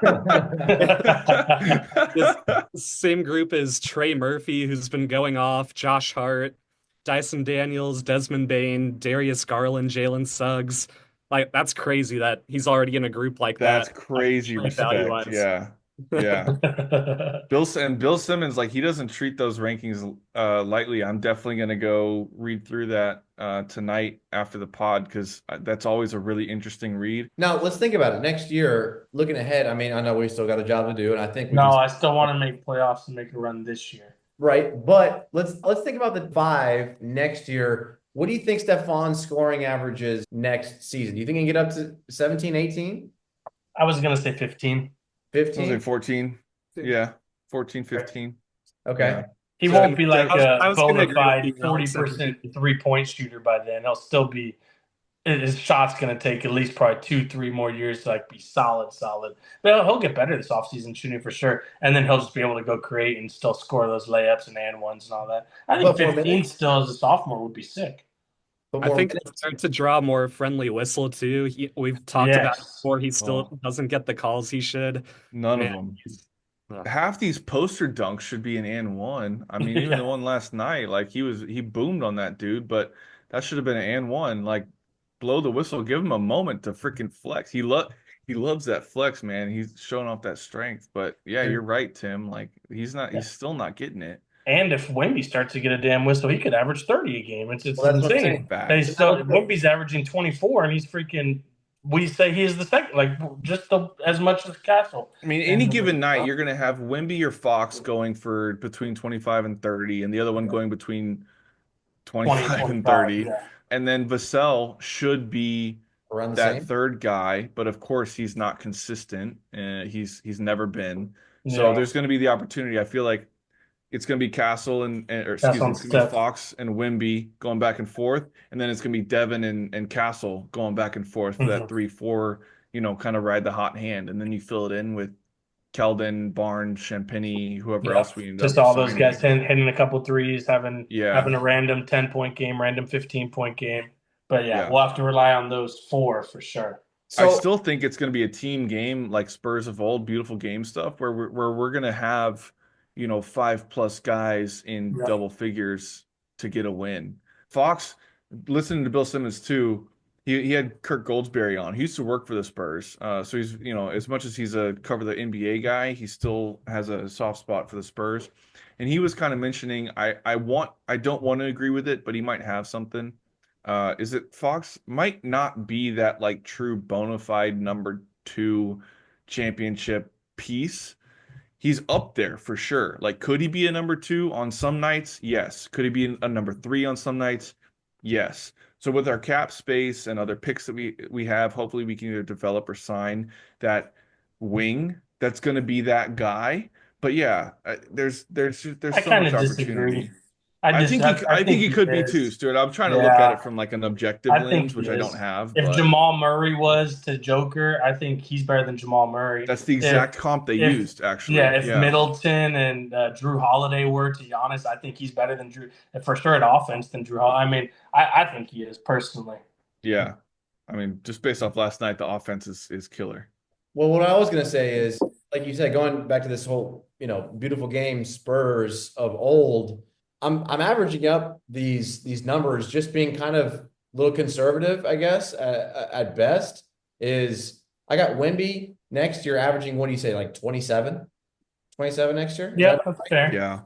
This same group is Trey Murphy, who's been going off, Josh Hart, Dyson Daniels, Desmond Bain, Darius Garland, Jalen Suggs. Like, that's crazy that he's already in a group like That's that. crazy Trade value respect. wise. Yeah. Yeah. Bill Simmons, like he doesn't treat those rankings lightly. I'm definitely gonna go read through that tonight after the pod because that's always a really interesting read. Now, let's think about it. Next year, looking ahead, I mean, I know we still got a job to do, and I think we No, can, I still want to make playoffs and make a run this year. right? But let's think about the 5 next year. What do you think Stephon's scoring averages next season? Do you think he can get up to 17, 18, I was gonna say 15. I was 15? like 14. Yeah. 14, 15. Okay. Yeah. He So, won't be like I a was gonna bona agree with fide you around 40% 17. 3-point shooter by then. He'll still be his shot's gonna take at least probably 2, 3 more years to like be solid. But he'll get better this offseason shooting for sure. And then he'll just be able to go create and still score those layups and ones and all that. I think But more 15 minutes. still as a sophomore would be sick. But I more think minutes. it's start to draw more friendly whistle too. We've talked about it Yes. before. He still Oh, doesn't get the calls he should. none of Man, them. ugh. Half these poster dunks should be an and one. I mean, even the Yeah. one last night, like he boomed on that dude, but that should have been an and one. Like blow the whistle, give him a moment to freaking flex. He loves that flex, man. He's showing off that strength. But yeah, you're right, Tim. Like Yeah. he's still not getting it. And if Wemby starts to get a damn whistle, he could average 30 a game. It's Well, that's what I'm insane. saying. They Facts. still Wemby's averaging 24, and he's freaking. We say he is the second, like just as much as Castle. I mean, any given night, you're gonna have Wimby or Fox going for between 25 and 30, and the other one going between 20, 25 and 25. 30. Yeah. And then Vassell should be Around the that same. third guy, but of course he's not consistent. He's never been. So Yeah. there's going to be the opportunity. I feel like it's going to be Castle or excuse Castle me, and it's going to be Steph. Fox and Wimby going back and forth, and then it's going to be Devin and Castle going back and forth for that Mhm. 3-4, kind of ride the hot hand, and then you fill it in with Keldon, Barnes, Champagny, whoever Yeah. else we end Just up all those signing. guys hitting a couple threes, having Yeah. a random 10-point game, random 15-point game. But Yeah. we'll have to rely on those 4 for sure. I So still think it's going to be a team game like Spurs of old, beautiful game stuff where we're going to have, 5+ guys in Yeah. double figures to get a win. Fox, listening to Bill Simmons too, he had Kirk Goldsberry on. He used to work for the Spurs. So he's, as much as he's a cover the NBA guy, he still has a soft spot for the Spurs. And he was kind of mentioning, I don't want to agree with it, but he might have something. Is it Fox might not be that like true bona fide number 2 championship piece. He's up there for sure. Like, could he be a number 2 on some nights? Yes. Could he be a number 3 on some nights? Yes. So with our cap space and other picks that we have, hopefully we can either develop or sign that wing that's going to be that guy. But yeah, there's I so kind much of disagree. opportunity. I think he could be is. too, Stuart. I'm trying to look at Yeah. it from like an objective I think lens, which he I is. don't have, If but Jamal Murray was to Joker, I think he's better than Jamal Murray. that's the exact comp they used, actually. Yeah, if Middleton and Drew Holiday were, to be honest, I think he's better than Drew for sure at offense than Drew Holiday. I mean, I think he is personally. Yeah. I mean, just based off last night, the offense is killer. Well, what I was going to say is, like you said, going back to this whole, beautiful game, Spurs of old, I'm averaging up these numbers, just being kind of a little conservative, I guess, at best. Is I got Wemby next year averaging, what do you say, like 27 next year? Is Yeah, that that's fair. Yeah.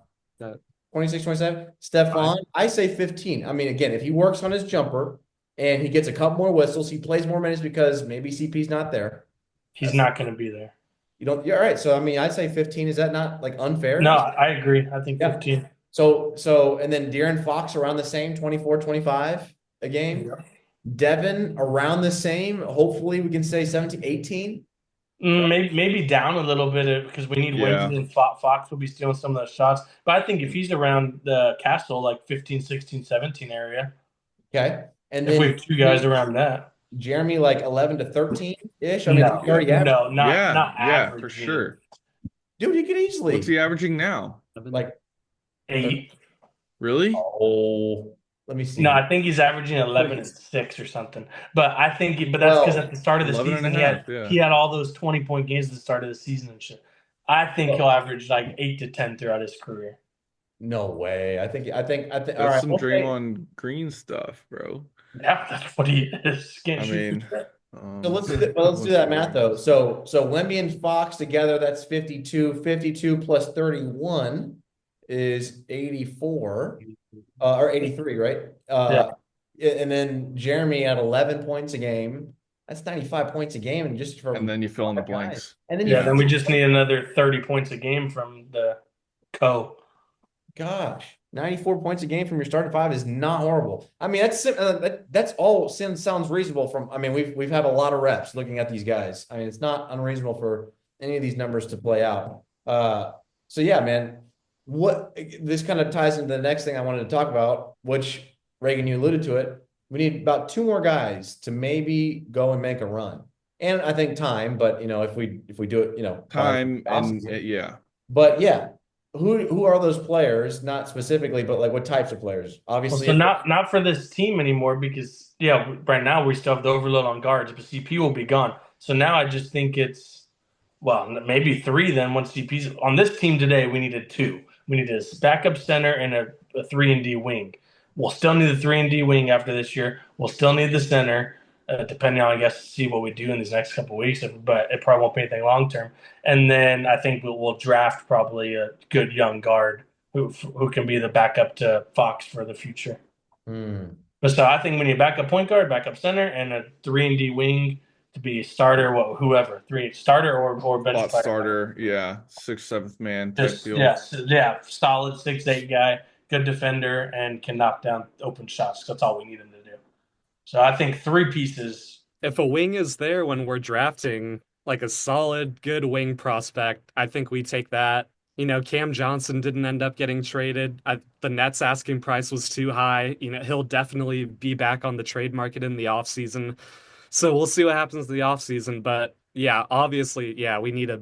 26, 27? Stephon, I say 15. I mean, again, if he works on his jumper and he gets a couple more whistles, he plays more minutes because maybe CP's not there. He's not going to be there. You don't, you're all right. So, I mean, I'd say 15. Is that not like unfair? No, I agree. I think Yeah. 15. And then De'Aaron Fox around the same, 24, 25 a game. Yeah. Devin around the same. Hopefully we can say 17, 18. Maybe down a little bit because we need Yeah. wings and Fox will be stealing some of those shots. But I think if he's around the Castle, like 15, 16, 17 area, Okay. And if we then have two guys around that. Jeremy like 11 to 13-ish. I mean, No, he already averaged. no, not Yeah, average. for sure. Dude, he could easily. What's he averaging now? Like 8. Really? Oh, let me see. No, I think he's averaging 11 and 6 or something. But I think, that's because at the start of the 11 season, and a half, yeah. he had all those 20-point games at the start of the season and shit. I think he'll average like 8 to 10 throughout his career. No way. I think. That's All right, some Draymond Green stuff, bro. Yeah, that's what he is. Can't I shoot mean, for shit. So let's do that math though. So Wemby and Fox together, that's 52. 52 plus 31 is 84, or 83, right? And then Jeremy at 11 points a game. That's 95 points a game, and just from and then you fill in the blanks. And then then we just need another 30 points a game from the Gosh, 94 points a game from your starting five is not horrible. I mean, that's all sounds reasonable from. I mean, we've had a lot of reps looking at these guys. I mean, it's not unreasonable for any of these numbers to play out. So yeah, man, this kind of ties into the next thing I wanted to talk about, which Reagan, you alluded to it. We need about 2 more guys to maybe go and make a run. And I think time, but if we do it, time and yeah. But yeah. Who are those players? Not specifically, but like what types of players? Obviously, so not for this team anymore because right now we still have the overload on guards, but CP will be gone. So now I just think it's maybe 3 then once CP's on this team today. We needed 2. We needed a backup center and a 3-and-D wing. We'll still need the 3-and-D wing after this year. We'll still need the center. Depending on, I guess, see what we do in these next couple of weeks, but it probably won't be anything long term. And then I think we'll draft probably a good young guard who can be the backup to Fox for the future. But so I think we need a backup point guard, backup center, and a 3-and-D wing to be starter, whoever, 3 starter or bench player. Starter, yeah, 6th, 7th man type deal. Yeah, solid 6'8" guy, good defender, and can knock down open shots. That's all we need him to do. So I think 3 pieces. If a wing is there when we're drafting, like a solid, good wing prospect, I think we take that. Cam Johnson didn't end up getting traded. The Nets asking price was too high. He'll definitely be back on the trade market in the offseason. So we'll see what happens in the offseason. But yeah, obviously, we need a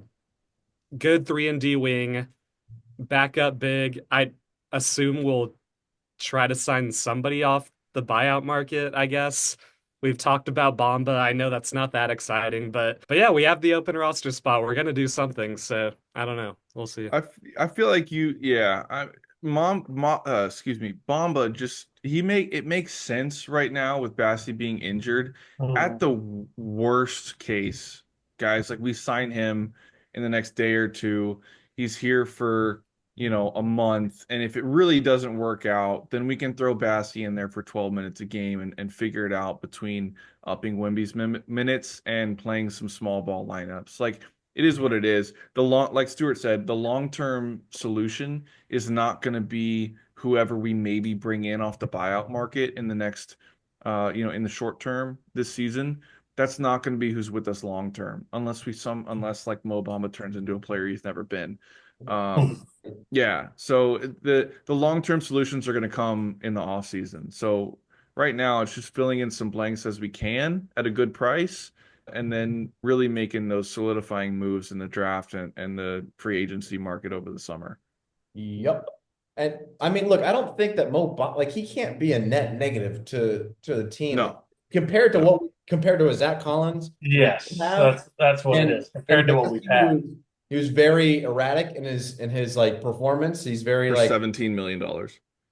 good 3-and-D wing, backup big. I assume we'll try to sign somebody off the buyout market, I guess. We've talked about Bamba. I know that's not that exciting, but yeah, we have the open roster spot. We're gonna do something, so I don't know. We'll see. I feel like Bamba just it makes sense right now with Bassey being injured. At the worst case, guys, like we sign him in the next day or 2. He's here for a month. And if it really doesn't work out, then we can throw Bassey in there for 12 minutes a game and figure it out between upping Wemby's minutes and playing some small ball lineups. Like, it is what it is. Like Stuart said, the long-term solution is not going to be whoever we maybe bring in off the buyout market in the next, in the short term this season. That's not going to be who's with us long term, unless like Mo Bamba turns into a player he's never been. Yeah, so the long-term solutions are going to come in the off season. So right now it's just filling in some blanks as we can at a good price, and then really making those solidifying moves in the draft and the free agency market over the summer. Yep. And I mean, look, I don't think that he can't be a net negative to the team. No. Compared to a Zach Collins. Yes, that's what it is. Compared to what we've had. He was very erratic in his like performance. He's very for like $17 million.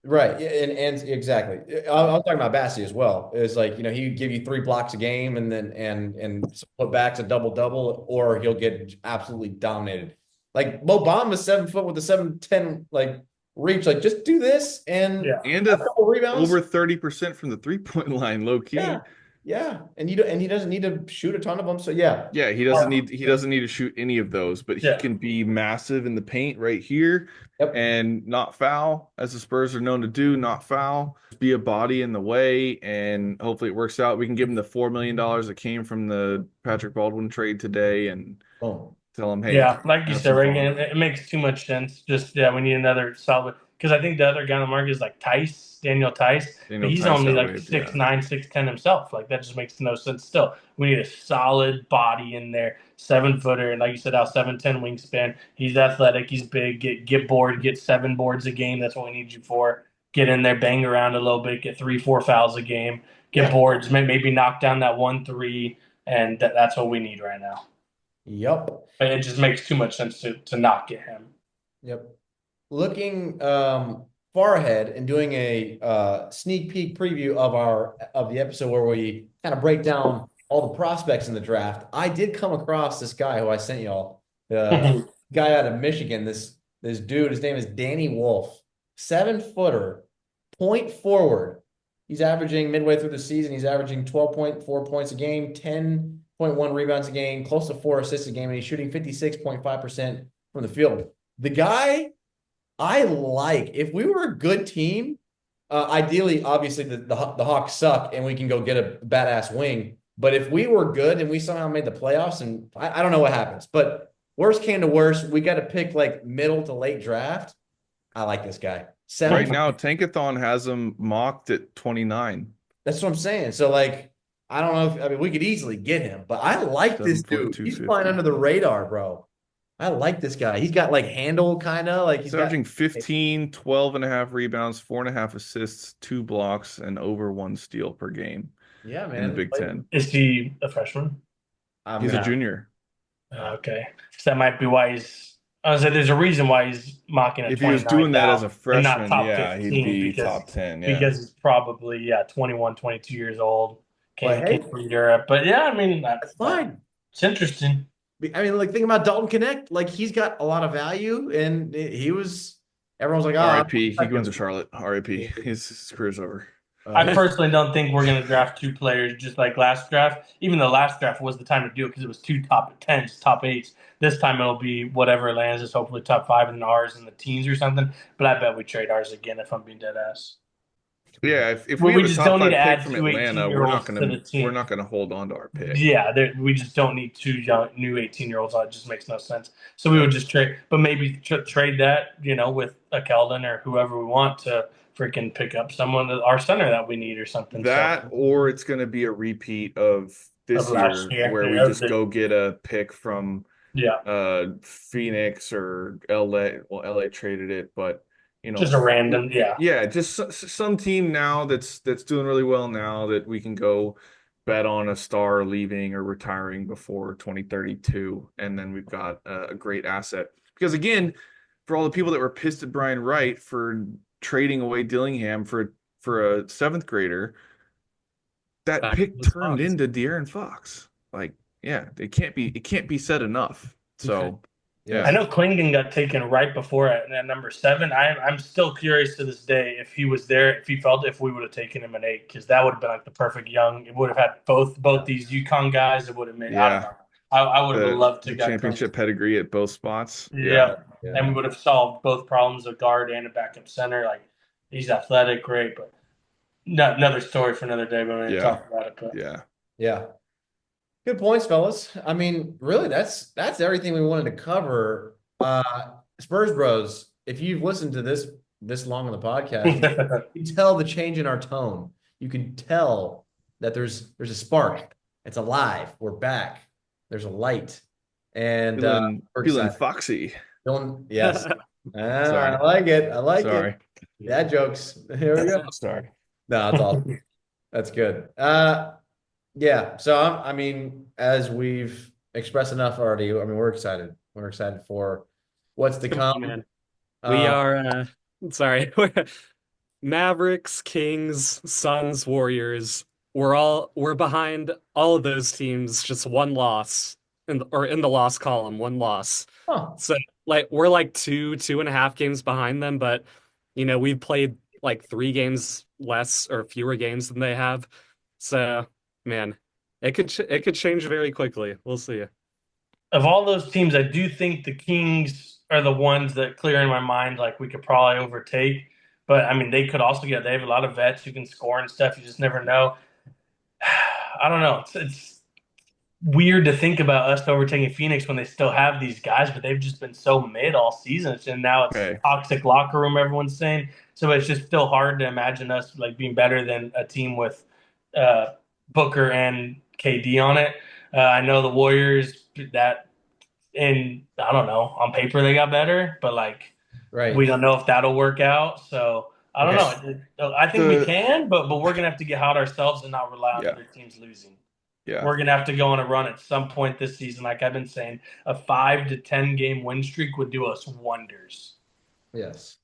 Right. Yeah, and exactly. I'm talking about Bassie as well. It's like, he would give you 3 blocks a game and then and put backs a double, or he'll get absolutely dominated. Like Mo Bamba's 7 foot with a 7'10" like reach. Like just do this and Yeah. And a couple rebounds. over 30% from the 3-point line, low key. Yeah. Yeah. And he doesn't need to shoot a ton of them. So yeah. Yeah, he doesn't need to shoot any of those, but he Yeah. can be massive in the paint right here Yep. and not foul, as the Spurs are known to do, not foul, be a body in the way, and hopefully it works out. We can give him the $4 million that came from the Patrick Baldwin trade today and Boom. tell him, hey, Yeah, like you have said, some right? fun. It makes too much sense. Just we need another solid because I think the other guy on the market is like Daniel Tice, but Daniel he's Theis only got like waived, 6'9", 6'10" himself. Like that just makes no sense. Still, we need a solid body in there, 7-footer, and like you said, Al 7'10" wingspan. He's athletic, he's big. Get bored, get 7 boards a game. That's what we need you for. Get in there, bang around a little bit, get 3-4 fouls a game, get boards, maybe knock down that 1-3, and that's what we need right now. Yep. It just makes too much sense to not get him. Yep. Looking far ahead and doing a sneak peek preview of the episode where we kind of break down all the prospects in the draft. I did come across this guy who I sent y'all, guy out of Michigan. This dude, his name is Danny Wolf, 7-footer, point forward. He's averaging midway through the season. He's averaging 12.4 points a game, 10.1 rebounds a game, close to 4 assists a game, and he's shooting 56.5% from the field. The guy I like. If we were a good team, ideally, obviously the Hawks suck and we can go get a badass wing. But if we were good and we somehow made the playoffs, and I don't know what happens, but worst came to worst, we got to pick like middle to late draft. I like this guy. Right now, Tankathon has him mocked at 29. That's what I'm saying. So like, I don't know if we could easily get him, but I like this 7 foot, dude. He's 250. flying under the radar, bro. I like this guy. He's got like handle kind of like He's averaging 15, 12.5 rebounds, 4.5 assists, 2 blocks, and over 1 steal per game. Yeah, man. In the Big Ten. Is he a freshman? He's a junior. Okay. So that might be why I was like, there's a reason why he's mocking at If he was doing that as a freshman, not top yeah, he'd 15 be because, top 10. Yeah. Because he's probably 21, 22 years old. Came from Europe. But yeah, I mean that's fine. It's interesting. I mean, like, think about Dalton Connect. Like, he's got a lot of value, and everyone's like, R.I.P. He goes to Charlotte. R.I.P. His career's over. I personally don't think we're going to draft 2 players just like last draft. Even though last draft was the time to do it because it was 2 top 10s, top 8s. This time it'll be whatever lands is hopefully top 5 and ours in the teens or something. But I bet we trade ours again if I'm being dead ass. Yeah, if we have just a don't top need to 5 add pick from 2 Atlanta, 18-year-olds we're not gonna hold on to our pick. Yeah, we just don't need 2 new 18-year-olds. It just makes no sense. So we would just trade, but maybe trade that with a Keldon or whoever we want to freaking pick up someone, our center that we need or something. Or it's gonna be a repeat of this year where we just go get a pick from Phoenix or LA. Well, LA traded it, but just a random, just some team now that's doing really well now that we can go bet on a star leaving or retiring before 2032, and then we've got a great asset. Because again, for all the people that were pissed at Brian Wright for trading away Dillingham for a 7th grader, that pick turned into De'Aaron Fox. Like, yeah, it can't be said enough. So. Yeah. I know Klingon got taken right before at number 7. I'm still curious to this day if he was there, if we would have taken him at 8, because that would have been like the perfect young. It would have had both these UConn guys. It would have made. Yeah. I would have loved to get championship pedigree at both spots. Yeah. And we would have solved both problems: a guard and a backup center. Like, he's athletic, great, but another story for another day. But we're gonna talk about it. But. Yeah. Good points, fellas. I mean, really, that's everything we wanted to cover. Spurs Bros, if you've listened to this long on the podcast, you can tell the change in our tone. You can tell that there's a spark. It's alive. We're back. There's a light. And feeling foxy. Yes. Sorry. I like it. Sorry. Yeah, jokes. Here we go. Sorry. No, that's awesome. That's good. Yeah, so I mean, as we've expressed enough already, I mean, we're excited. We're excited for what's to come. Man. We are sorry. Mavericks, Kings, Suns, Warriors. We're behind all of those teams, just one loss in the loss column, one loss. Huh. So like we're like 2.5 games behind them, but we've played like 3 games less or fewer games than they have. So man, it could change very quickly. We'll see. Of all those teams, I do think the Kings are the ones that clear in my mind like we could probably overtake. But I mean, they could also get. They have a lot of vets who can score and stuff. You just never know. I don't know. It's weird to think about us overtaking Phoenix when they still have these guys, but they've just been so mid all season. And now it's Okay. toxic locker room, everyone's saying. So it's just still hard to imagine us like being better than a team with uh, Booker and KD on it. I know the Warriors that, and I don't know, on paper they got better, but like we Right. don't know if that'll work out. So I don't Okay. know. I think we The can, but we're gonna have to get hot ourselves and not rely on yeah, other teams losing. yeah. We're gonna have to go on a run at some point this season. Like I've been saying, a 5 to 10 game win streak would do us wonders. Yes.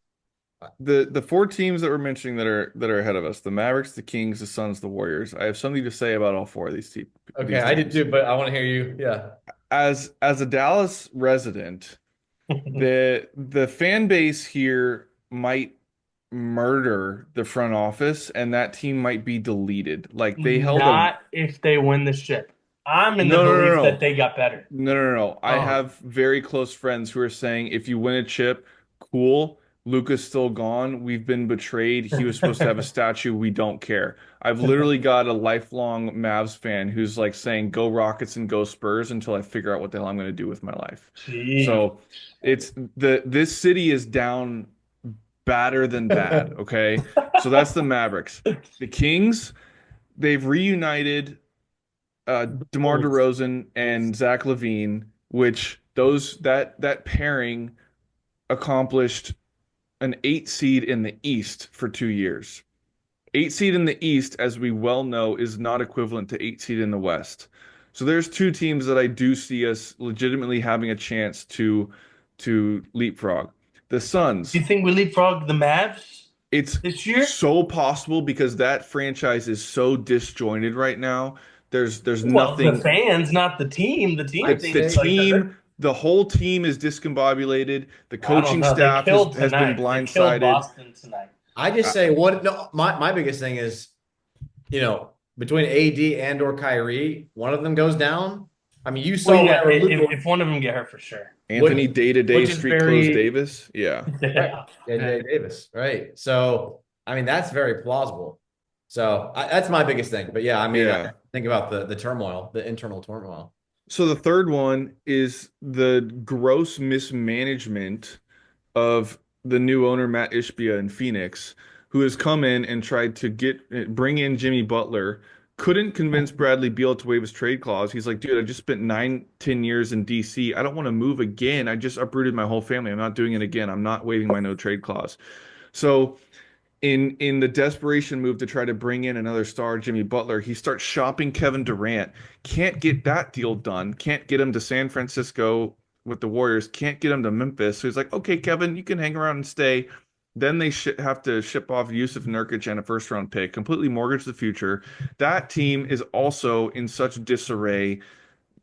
The four teams that we're mentioning that are ahead of us, the Mavericks, the Kings, the Suns, the Warriors. I have something to say about all four of Okay, these I did teams. too, but I want to hear you. Yeah. As a Dallas resident, the fan base here might murder the front office and that team might be deleted. Like they held a Not if they win the ship. I'm in the no no no belief that no they got better. no. I Oh, have very close friends who are saying if you win a chip, cool. Luca's still gone. We've been betrayed. He was supposed to have a statue. We don't care. I've literally got a lifelong Mavs fan who's like saying go Rockets and go Spurs until I figure out what the hell I'm going to do with my life. Gee. So it's this city is down badder than bad, okay? So that's the Mavericks. The Kings, they've reunited DeMar Bulls. DeRozan and Zach LaVine, which that pairing accomplished an 8 seed in the East for 2 years. 8 seed in the East, as we well know, is not equivalent to 8 seed in the West. So there's two teams that I do see us legitimately having a chance to leapfrog. The Do Suns, you think we leapfrog the Mavs it's this year? so possible because that franchise is so disjointed right now. There's Well, the nothing. fans, not the team. The team I'd The thinks say, like that. team, the whole team is discombobulated. The I don't coaching know. They staff killed has been tonight. They killed blindsided. Boston tonight. I just Uh, say what no, my biggest thing is, between AD and or Kyrie, one of them goes down. I mean, you Well, saw yeah, whatever Luca if one of them get hurt for sure. Anthony which day-to-day which is street clothes very Davis. Yeah. right. Yeah. JJ Davis, right? So I mean, that's very plausible. So that's my biggest thing. But yeah, I mean, I Yeah. think about the turmoil, the internal turmoil. So the third one is the gross mismanagement of the new owner Matt Ishbia in Phoenix, who has come in and tried to bring in Jimmy Butler. Couldn't convince Bradley Beal to waive his trade clause. He's like, dude, I just spent 9, 10 years in DC. I don't want to move again. I just uprooted my whole family. I'm not doing it again. I'm not waiving my no trade clause. So in the desperation move to try to bring in another star, Jimmy Butler, he starts shopping Kevin Durant. Can't get that deal done. Can't get him to San Francisco with the Warriors. Can't get him to Memphis. So he's like, okay, Kevin, you can hang around and stay. Then they have to ship off Yusuf Nurkic and a first round pick, completely mortgage the future. That team is also in such disarray.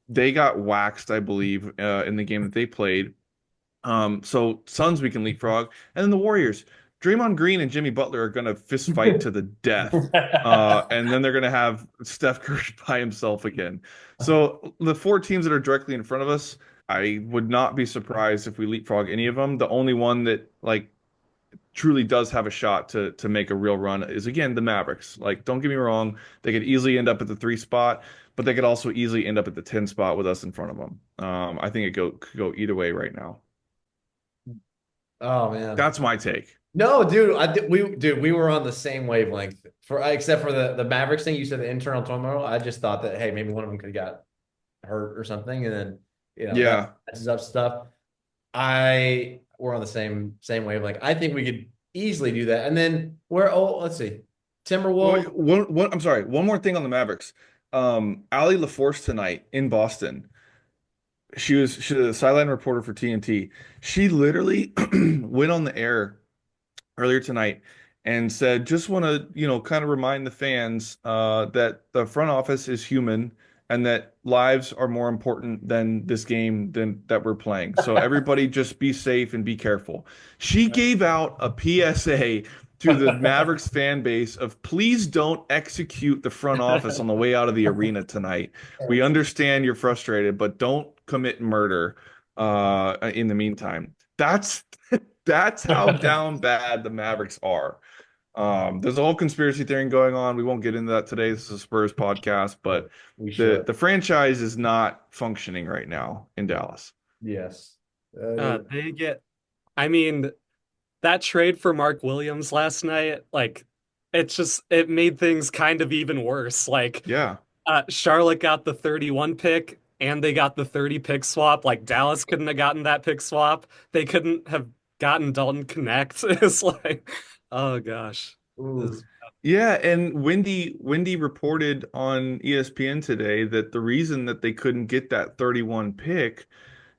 They got waxed, I believe, in the game that they played. So Suns we can leapfrog, and then the Warriors. Draymond Green and Jimmy Butler are gonna fist fight to the death, and then they're gonna have Steph Curry by himself again. So the four teams that are directly in front of us, I would not be surprised if we leapfrog any of them. The only one that like truly does have a shot to make a real run is again the Mavericks. Like, don't get me wrong, they could easily end up at the 3 spot, but they could also easily end up at the 10 spot with us in front of them. I think could go either way right now. Oh man. That's my take. No, dude, we were on the same wavelength for except for the Mavericks thing. You said the internal turmoil. I just thought that hey, maybe one of them could have got hurt or something, and then that Yeah. messes up stuff. We're on the same wavelength. I think we could easily do that. And then let's see, Timberwolves. I'm sorry. One more thing on the Mavericks. Allie LaForce tonight in Boston. She was a sideline reporter for TNT. She literally went on the air earlier tonight and said, just want to, kind of remind the fans that the front office is human and that lives are more important than this game than that we're playing. So everybody just be safe and be careful. She gave out a PSA to the Mavericks fan base of please don't execute the front office on the way out of the arena tonight. We understand you're frustrated, but don't commit murder in the meantime. That's how down bad the Mavericks are. There's a whole conspiracy theory going on. We won't get into that today. This is a Spurs podcast, but We should. the franchise is not functioning right now in Dallas. Yes. I mean, that trade for Mark Williams last night, like, it made things kind of even worse. Like, Yeah. Charlotte got the 31 pick and they got the 30 pick swap. Like, Dallas couldn't have gotten that pick swap. They couldn't have gotten Dalton Connect. It's like, oh gosh. Ooh. Yeah, and Wendy reported on ESPN today that the reason that they couldn't get that 31 pick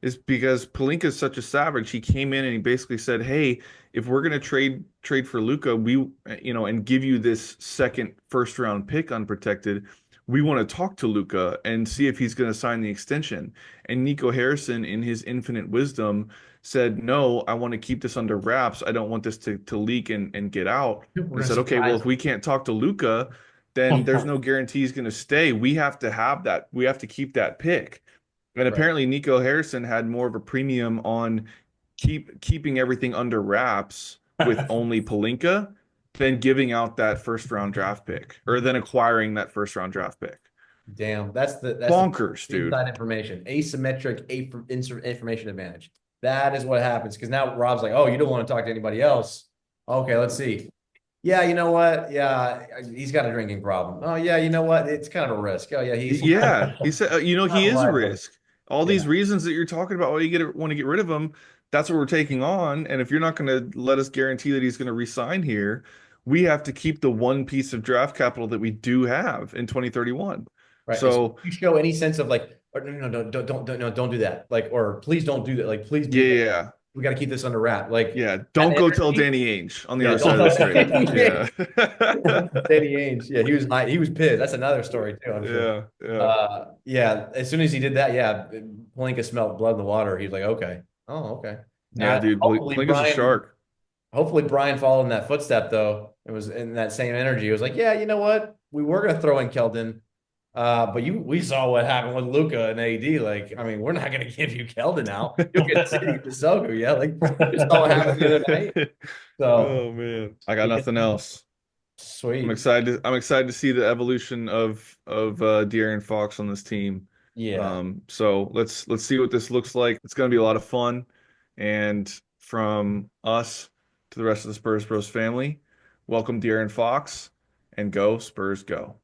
is because Pelinka is such a savage. He came in and he basically said, "Hey, if we're gonna trade for Luka, and give you this second first round pick unprotected, we want to talk to Luka and see if he's gonna sign the extension." And Nico Harrison, in his infinite wisdom, said, "No, I want to keep this under wraps. I don't want this to leak and get out." We're And said, "Okay, well, if we can't talk to Luka, then there's no guarantee he's going to stay. We have to have that. We have to keep that pick." And Right. apparently Nico Harrison had more of a premium on keeping everything under wraps with only Pelinka than giving out that first round draft pick or then acquiring that first round draft pick. Damn, that's Bonkers, the dude. inside information, asymmetric information advantage. That is what happens because now Rob's like, oh, you don't want to talk to anybody else. Okay, let's see. Yeah, you know what? Yeah, he's got a drinking problem. Oh, yeah, you know what? It's kind of a risk. Oh, yeah, he's Yeah, he said, he is a risk. All these Yeah. reasons that you're talking about, why you want to get rid of him, that's what we're taking on. And if you're not going to let us guarantee that he's going to resign here, we have to keep the one piece of draft capital that we do have in 2031. Right. If So you show any sense of like, or no, don't do that. Like, or please don't do that. Like, please be. yeah, We got to keep this under wrap. Like, yeah. Don't go tell energy- Danny Ainge on the Yeah, other side of the street. Danny Yeah. Danny Ainge. Yeah, he was pissed. That's another story too, I'm sure. Yeah. As soon as he did that, yeah, Pelinka smelled blood in the water. He's like, okay. Oh, okay. Yeah, dude. Hopefully Blink is a shark. Hopefully Brian followed in that footstep though. It was in that same energy. It was like, yeah, you know what? We were gonna throw in Keldon. But we saw what happened with Luca and AD. Like, I mean, we're not gonna give you Keldon now. You'll get City Soku, yeah. Like, we just saw what happened the other night. So, Oh man, I got nothing else. sweet. I'm excited to see the evolution of De'Aaron Fox on this team. Yeah. So let's see what this looks like. It's going to be a lot of fun. And from us to the rest of the Spurs Bros family, welcome De'Aaron Fox and go Spurs go.